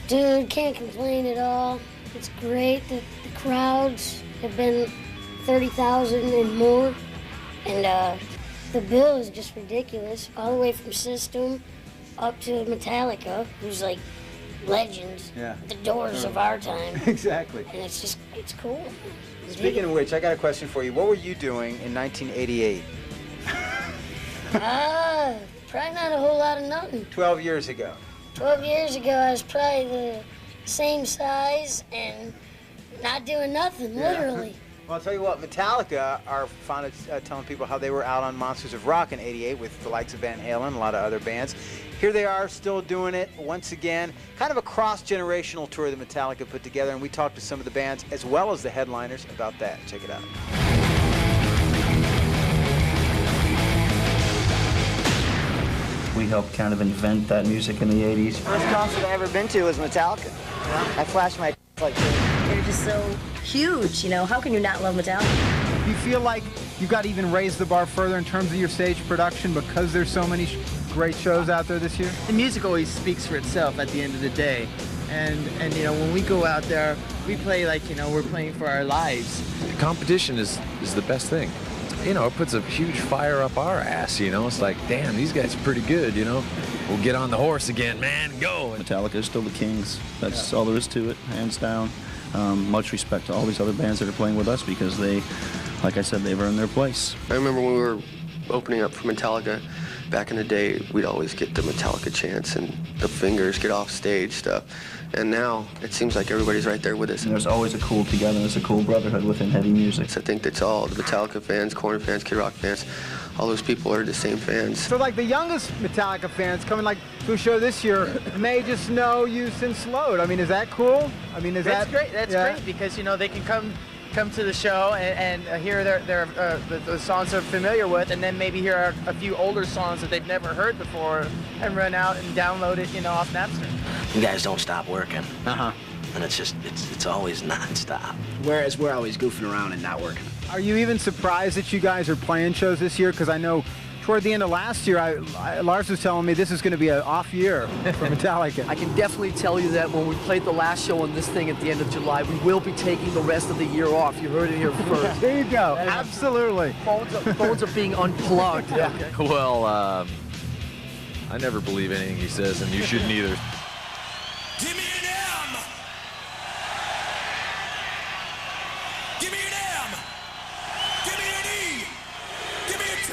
Dude, can't complain at all. It's great. The crowds have been 30,000 and more. And the bill is just ridiculous. All the way from System up to Metallica, who's like legends. Yeah. The Doors of our time. Exactly. And it's cool. Speaking of which, I got a question for you. What were you doing in 1988? Probably not a whole lot of nothing. 12 years ago. 12 years ago, I was probably the same size and not doing nothing, literally. Well, I'll tell you what, Metallica are fond of telling people how they were out on Monsters of Rock in '88 with the likes of Van Halen and a lot of other bands. Here they are, still doing it once again. Kind of a cross-generational tour that Metallica put together, and we talked to some of the bands as well as the headliners about that. Check it out. We helped kind of invent that music in the 80s. First concert I ever been to was Metallica. I flashed my like this. They're just so huge, you know. How can you not love Metallica? Do you feel like you've got to even raise the bar further in terms of your stage production because there's so many great shows out there this year? The music always speaks for itself at the end of the day. And you know, when we go out there, we play like, you know, we're playing for our lives. The competition is the best thing. You know, it puts a huge fire up our ass, you know. It's like, damn, these guys are pretty good, you know. We'll get on the horse again, man, go. Metallica is still the kings. That's all there is to it, hands down. Much respect to all these other bands that are playing with us because they, like I said, they've earned their place. I remember when we were opening up for Metallica, back in the day, we'd always get the Metallica chants and the fingers get off stage stuff. And now it seems like everybody's right there with us. And there's always a cool togetherness, a cool brotherhood within heavy music. I think that's all. The Metallica fans, Korn fans, Kid Rock fans, all those people are the same fans. So like the youngest Metallica fans coming like to a show this year may just know you since SOAD. I mean, is that cool? I mean, That's great. That's great because, you know, they can come to the show and hear the songs they're familiar with, and then maybe hear a few older songs that they've never heard before and run out and download it, you know, off Napster. You guys don't stop working. And it's always non-stop. Whereas we're always goofing around and not working. Are you even surprised that you guys are playing shows this year? Because I know toward the end of last year, Lars was telling me this is going to be an off year for Metallica. I can definitely tell you that when we played the last show on this thing at the end of July, we will be taking the rest of the year off. You heard it here first. There you go. Absolutely. Phones are being unplugged. Okay. Well, I never believe anything he says, and you shouldn't either. Give me an M. Give me an M. Give me an E. Give me a T.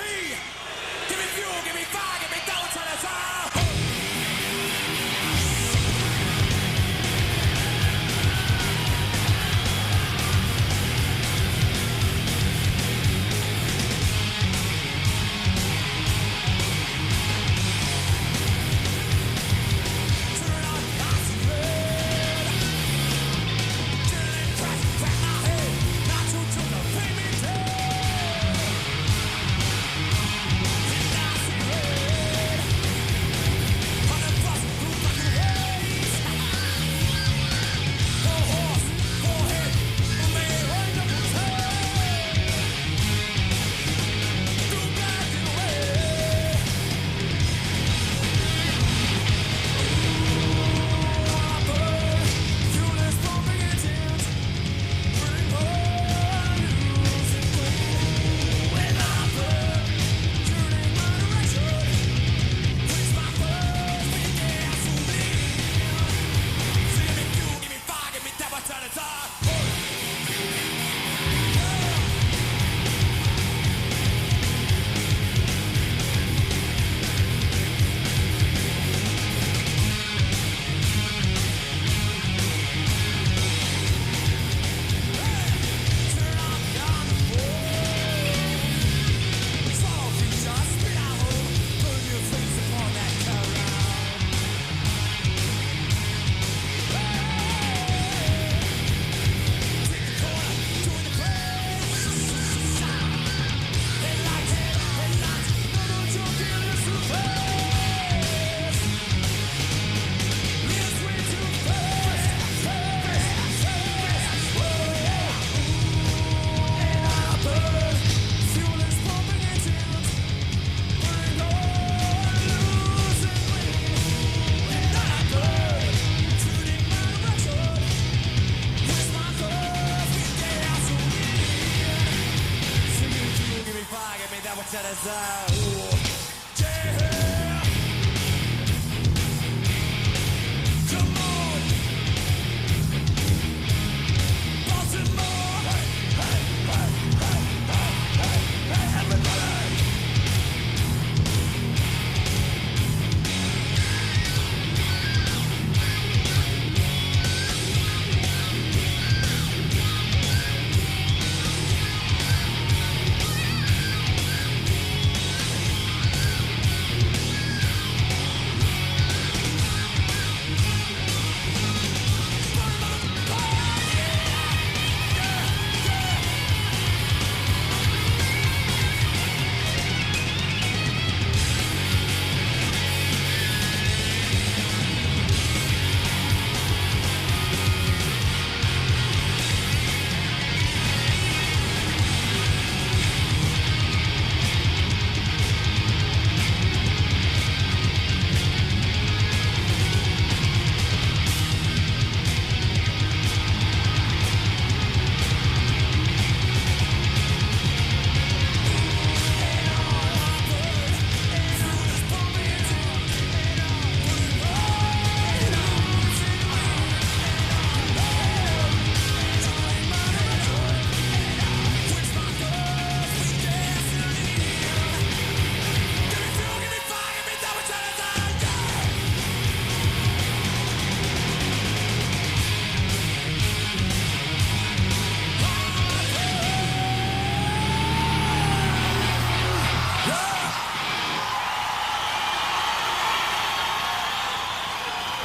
Come on, Baltimore. Hey, everybody.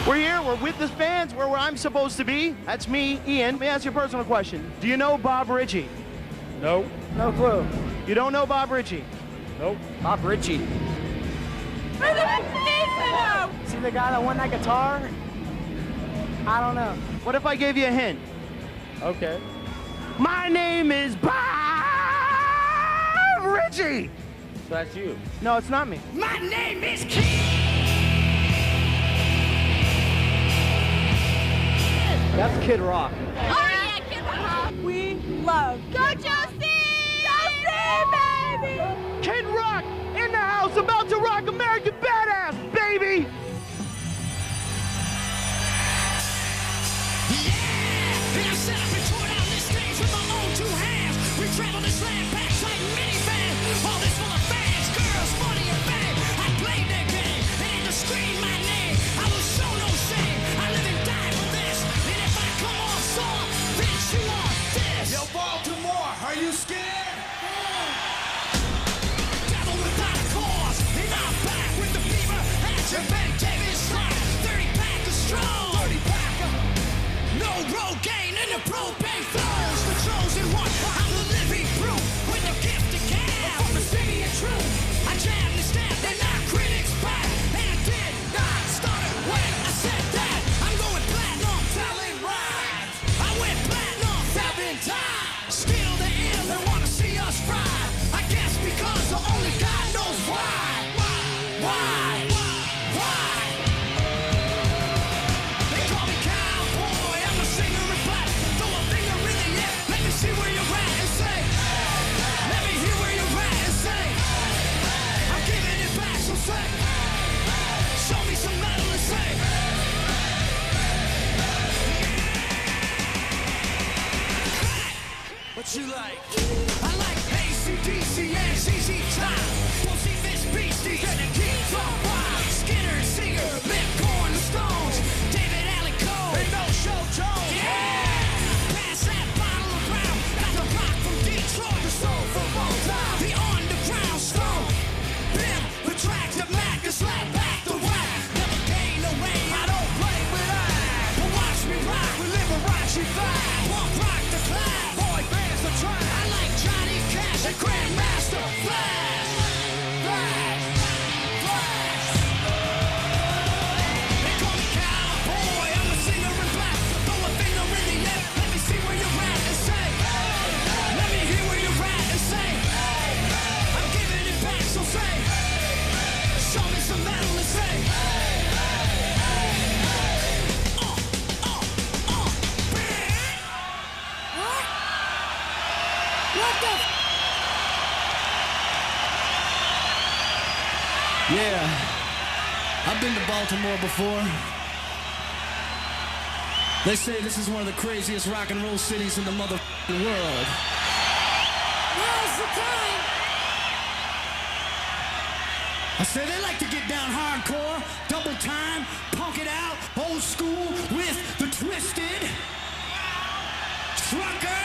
We're here, we're with this band, we're where I'm supposed to be. That's me, Ian. Let me ask you a personal question. Do you know Bob Ritchie? Nope. No clue. You don't know Bob Ritchie? Nope. Bob Ritchie. Is he the guy that won that guitar? I don't know. What if I gave you a hint? Okay. My name is Bob Ritchie! So that's you. No, it's not me. My name is King. That's Kid Rock. Oh yeah, Kid Rock. We love. Go Josie! Josie, baby! Kid Rock in the house, about to rock American Badass, baby! And I set up and tore down this stage with my own two hands. We traveled this land, backside minivan. All this full of fans, girls, money and fame. I played their game, they had to scream my name. I will show no shame. I live and die for this. And if I come off sore, bitch, you want this. Yo, Baltimore, are you scared? Devil without a cause, and I'm back with the fever. At your Ben Davis slide, 30-pack of strong. 30-pack of no Rogaine in the propane flows. The chosen one, I'm the living proof with the gift of gab. From the city of truth, I jammed and stabbed and knocked critics back. And I did not start it when I said that. I'm going platinum, telling rhymes. I went platinum 7 times. Still the ill, they want to see us ride. I guess because the only God knows why. Why? They call me cowboy, I'm a singer in black. Throw a finger in the air, let me see where you're at and say. Let me hear where you're at and say. I'm giving it back, so say. Show me some metal and say. What you like? I like AC/DC and ZZ Top. Pussy Fish Beasties and the Kings on Wild. Skinner, Singer, Mick, Korn, the Stones. David Allen Coe and No Show Jones. Yeah! Pass that bottle around. Got the rock from Detroit, the soul from Motown. The underground stone. Pimp, the tracks that Mac and slap back the whack. Never gain no way, I don't play with that. But watch me rock with Liberace vibe. Punk rock the clap, boy bands the track. I like Johnny Cash and Grandmaster Flash. Flash. Flash. They call me cowboy, I'm a singer in black. Throw a finger in the air, let me see where you're at and say. Let me hear where you're at and say. I'm giving it back, so say. Show me some metal and say. What the? Yeah, I've been to Baltimore before. They say this is one of the craziest rock and roll cities in the motherfucking world. Now's the time. I say they like to get down hardcore, double time, punk it out, old school with the twisted trucker.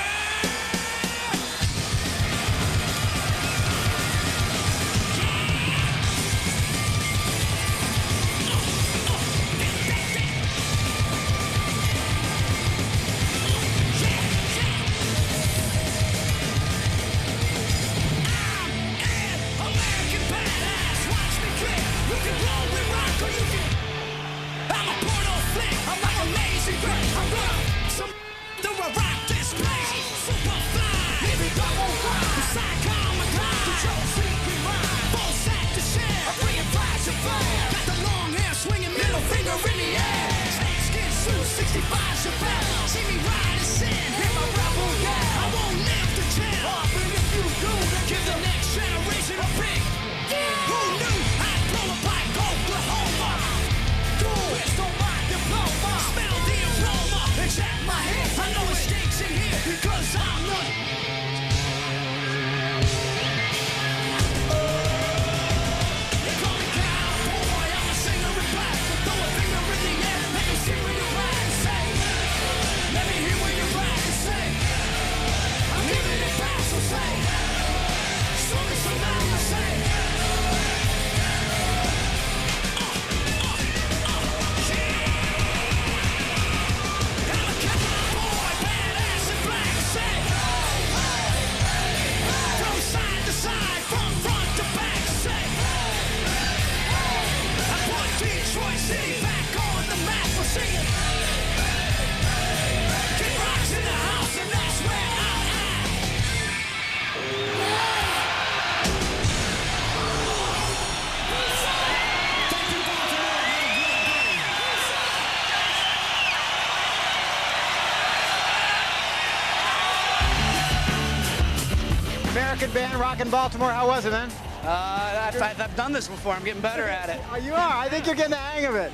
American band, rockin' Baltimore. How was it, man? I've done this before. I'm getting better at it. Oh, you are. I think you're getting the hang of it.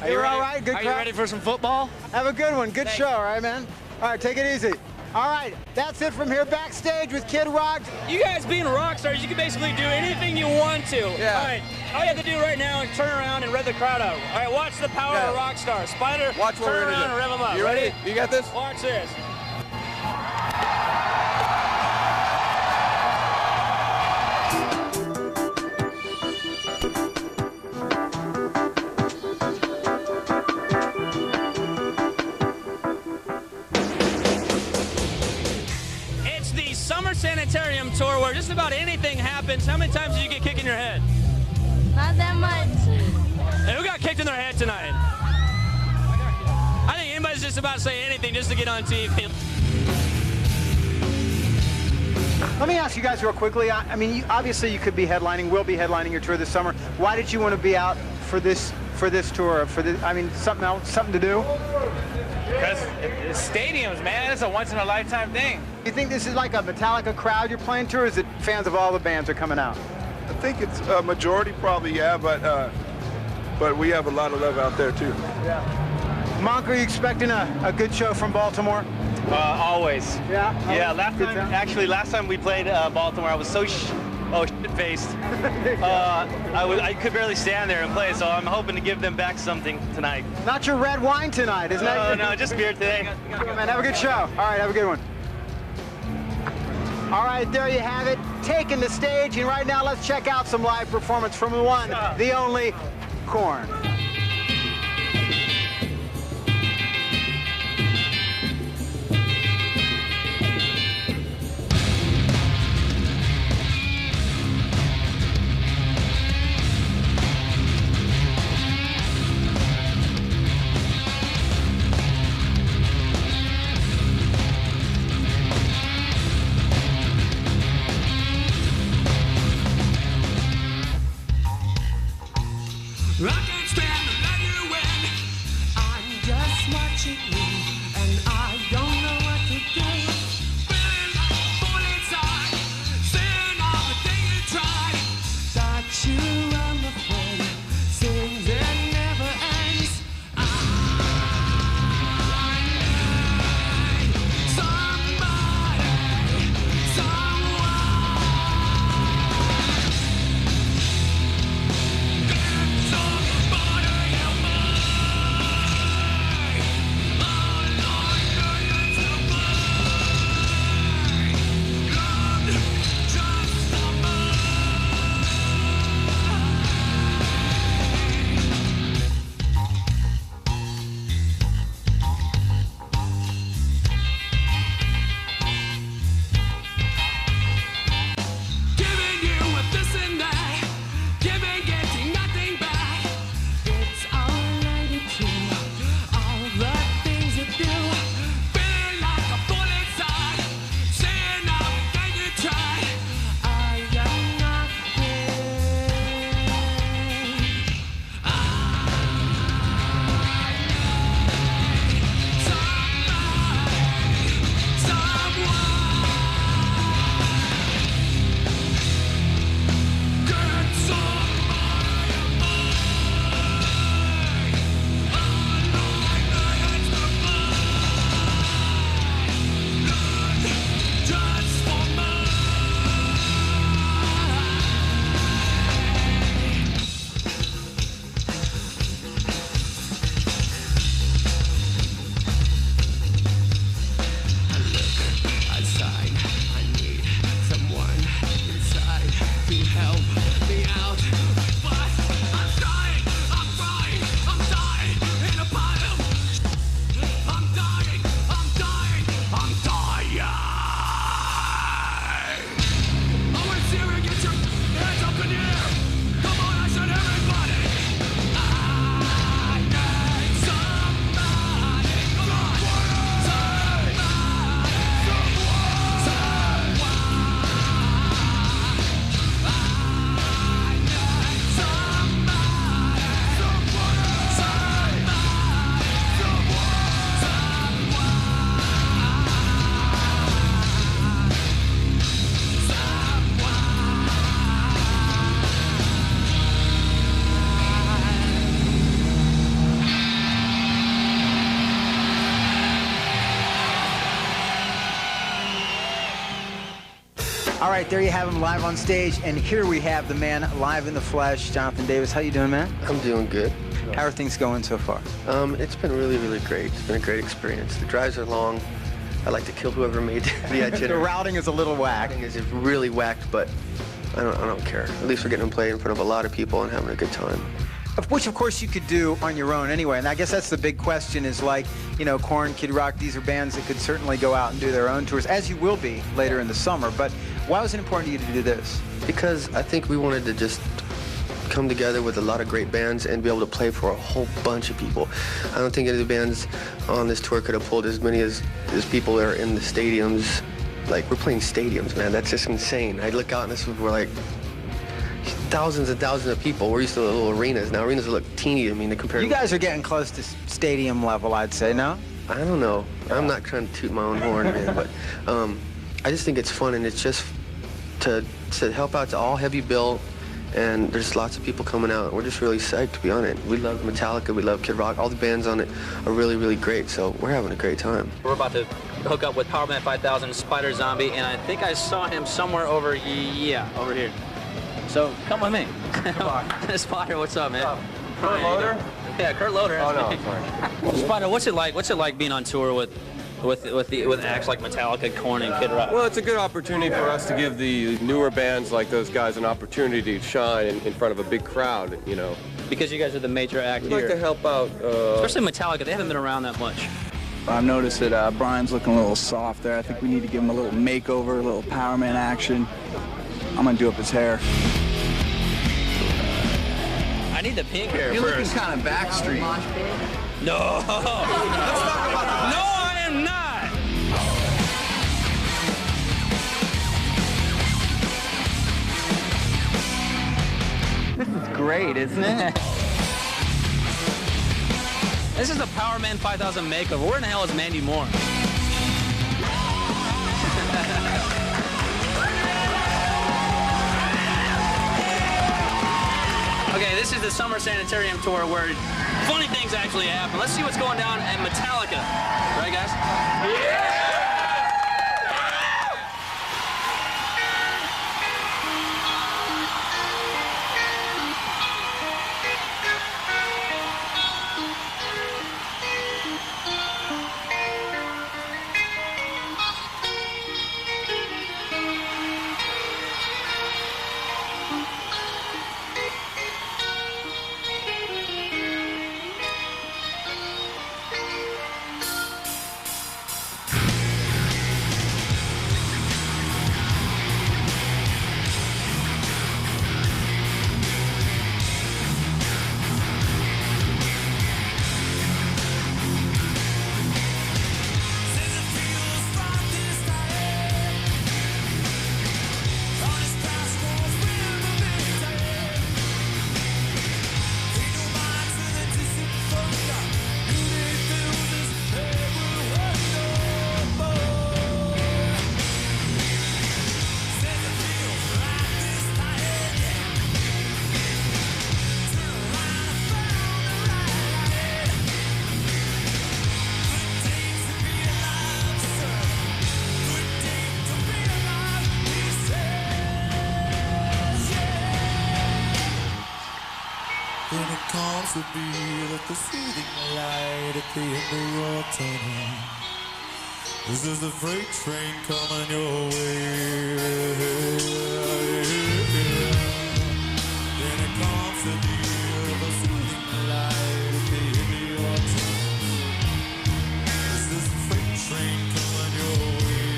Are you ready? All right? Good Are crowd? you ready for some football? Have a good one. Good show, all right, man? All right, take it easy. All right, that's it from here backstage with Kid Rock. You guys being rock stars, you can basically do anything you want to. Yeah. All right, all you have to do right now is turn around and rev the crowd out. All right, watch the power of a rock star. Spider, watch what turn we're around gonna do. and rev them up. You ready? You got this? Watch this. Summer Sanitarium Tour where just about anything happens. How many times did you get kicked in your head? Not that much. Hey, who got kicked in their head tonight? I think anybody's just about to say anything just to get on TV. Let me ask you guys real quickly. I mean, obviously you could be headlining, will be headlining your tour this summer. Why did you want to be out for this tour? I mean, something else, something to do? Because it's stadiums, man. It's a once-in-a-lifetime thing. You think this is like a Metallica crowd you're playing to, or is it fans of all the bands are coming out? I think it's a majority probably, yeah, but we have a lot of love out there too. Yeah. Monk, are you expecting a good show from Baltimore? Always. Yeah? Yeah, last time we played Baltimore, I was so shit-faced. I could barely stand there and play, so I'm hoping to give them back something tonight. Not your red wine tonight, isn't that? No, just beer today. Man, have a good show. All right, have a good one. All right, there you have it. Taking the stage, and right now let's check out some live performance from the one, the only, Korn. I can't stand to let you win. I'm just watching you, and I don't know what to do. Feeling like a fool inside, seeing all the things you tried. Got you on the phone. All right, there you have him live on stage, and here we have the man live in the flesh, Jonathan Davis. How you doing, man? I'm doing good. How are things going so far? It's been really, really great. It's been a great experience. The drives are long. I like to kill whoever made the itinerary. The routing is a little whacked. It's really whacked, but I don't care. At least we're getting to play in front of a lot of people and having a good time. Which, of course, you could do on your own anyway. And I guess that's the big question is like, you know, Korn, Kid Rock, these are bands that could certainly go out and do their own tours, as you will be later in the summer. But why was it important to you to do this? Because I think we wanted to just come together with a lot of great bands and be able to play for a whole bunch of people. I don't think any of the bands on this tour could have pulled as many as people that are in the stadiums. Like, we're playing stadiums, man. That's just insane. I look out and this, we're like thousands and thousands of people. We're used to little arenas. Now arenas look teeny to me to compare. You guys are getting close to stadium level, I'd say, no? I don't know. I'm not trying to toot my own horn, man, but I just think it's fun, and it's just to help out to all heavy bill, and there's lots of people coming out. We're just really psyched to be on it. We love Metallica, we love Kid Rock. All the bands on it are really, really great, so we're having a great time. We're about to hook up with Powerman 5000, Spider Zombie, and I think I saw him somewhere over here. So come with me. Spider, what's up, man? Kurt Loder? Yeah, Kurt Loder. Oh no, sorry. Spider, what's it like? What's it like being on tour with acts like Metallica, Korn, and Kid Rock? Well, it's a good opportunity for us to give the newer bands like those guys an opportunity to shine in front of a big crowd, you know. Because you guys are the major act We'd here. like to help out. Especially Metallica, they haven't been around that much. I've noticed that Brian's looking a little soft there. I think we need to give him a little makeover, a little Powerman action. I'm gonna do up his hair. I need the pink hair You're first. looking kind of Backstreet. No. Let's talk about that. No, I am not. This is great, isn't it? This is the Powerman 5000 makeover. Where in the hell is Mandy Moore? Okay, this is the Summer Sanitarium Tour where funny things actually happen. Let's see what's going down at Metallica. Right, guys? Yeah! Then it comes to be like the soothing light at the end of your tunnel. This is the freight train coming your way. Then it comes to be like the soothing light at the end of your tunnel. This is the freight train coming your way.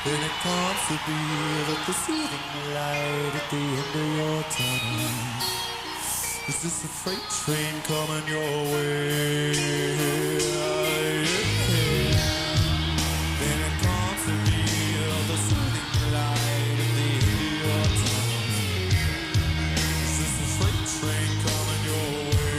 Then it comes to be like the soothing light at the end of your tunnel. Is this a freight train coming your way? Then it comes to be like the soothing light at the end of your tunnel. Is this a freight train coming your way?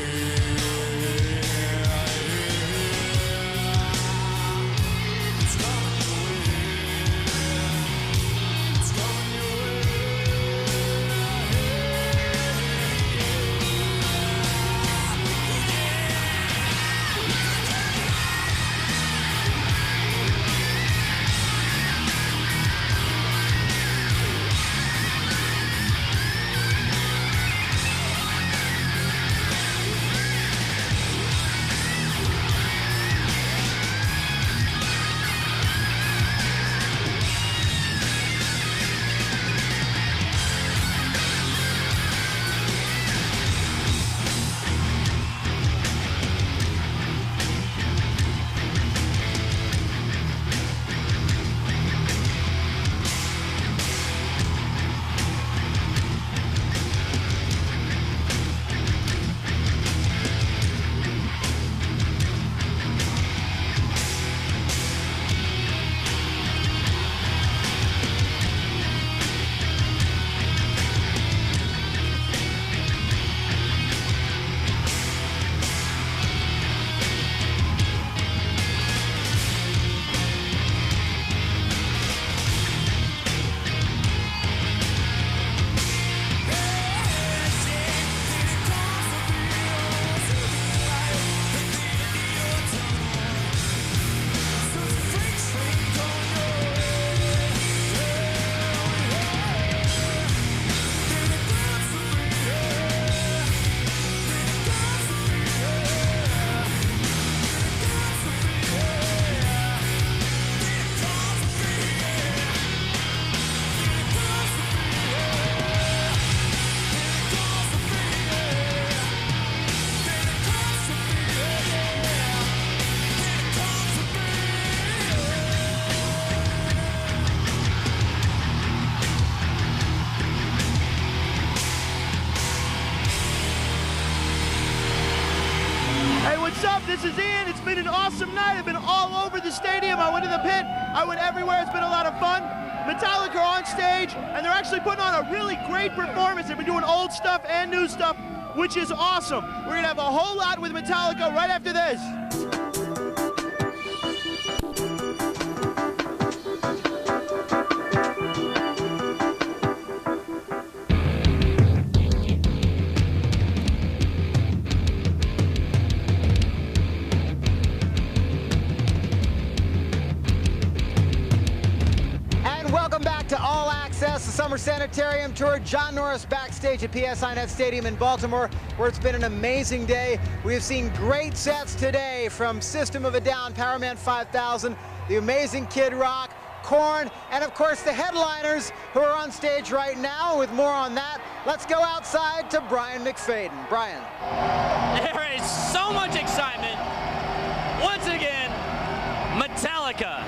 This is Ian. It's been an awesome night. I've been all over the stadium. I went to the pit. I went everywhere. It's been a lot of fun. Metallica on stage, and they're actually putting on a really great performance. They've been doing old stuff and new stuff, which is awesome. We're going to have a whole lot with Metallica right after this. To All Access, the Summer Sanitarium Tour. John Norris backstage at PSInet Stadium in Baltimore, where it's been an amazing day. We have seen great sets today from System of a Down, Powerman 5000, The Amazing Kid Rock, Korn, and of course the headliners who are on stage right now. With more on that, let's go outside to Brian McFadden. Brian. There is so much excitement. Once again, Metallica.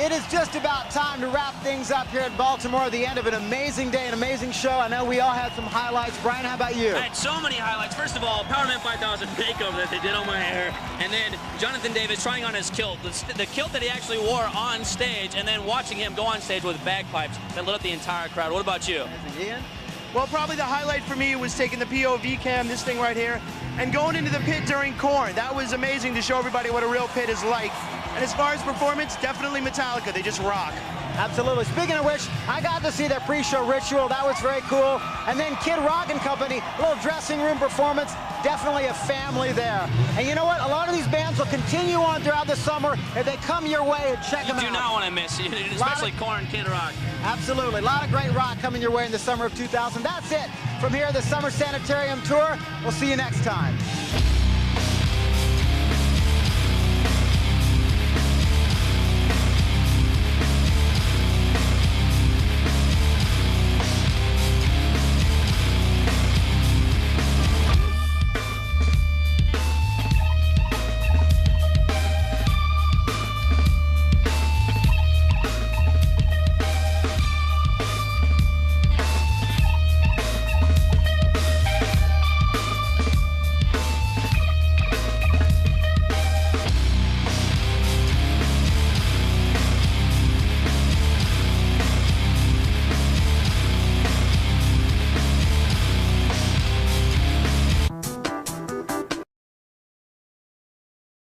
It is just about time to wrap things up here at Baltimore. The end of an amazing day, an amazing show. I know we all had some highlights. Brian, how about you? I had so many highlights. First of all, Powerman 5000 makeover that they did on my hair. And then Jonathan Davis trying on his kilt. The kilt that he actually wore on stage, and then watching him go on stage with bagpipes that lit up the entire crowd. What about you? Ian? Well, probably the highlight for me was taking the POV cam, this thing right here, and going into the pit during Korn. That was amazing to show everybody what a real pit is like. And as far as performance, definitely Metallica. They just rock. Absolutely. Speaking of which, I got to see their pre-show ritual. That was very cool. And then Kid Rock and Company, a little dressing room performance. Definitely a family there. And you know what? A lot of these bands will continue on throughout the summer. If they come your way, check them out. You do not want to miss, especially Korn, Kid Rock. Absolutely. A lot of great rock coming your way in the summer of 2000. That's it from here, the Summer Sanitarium Tour. We'll see you next time.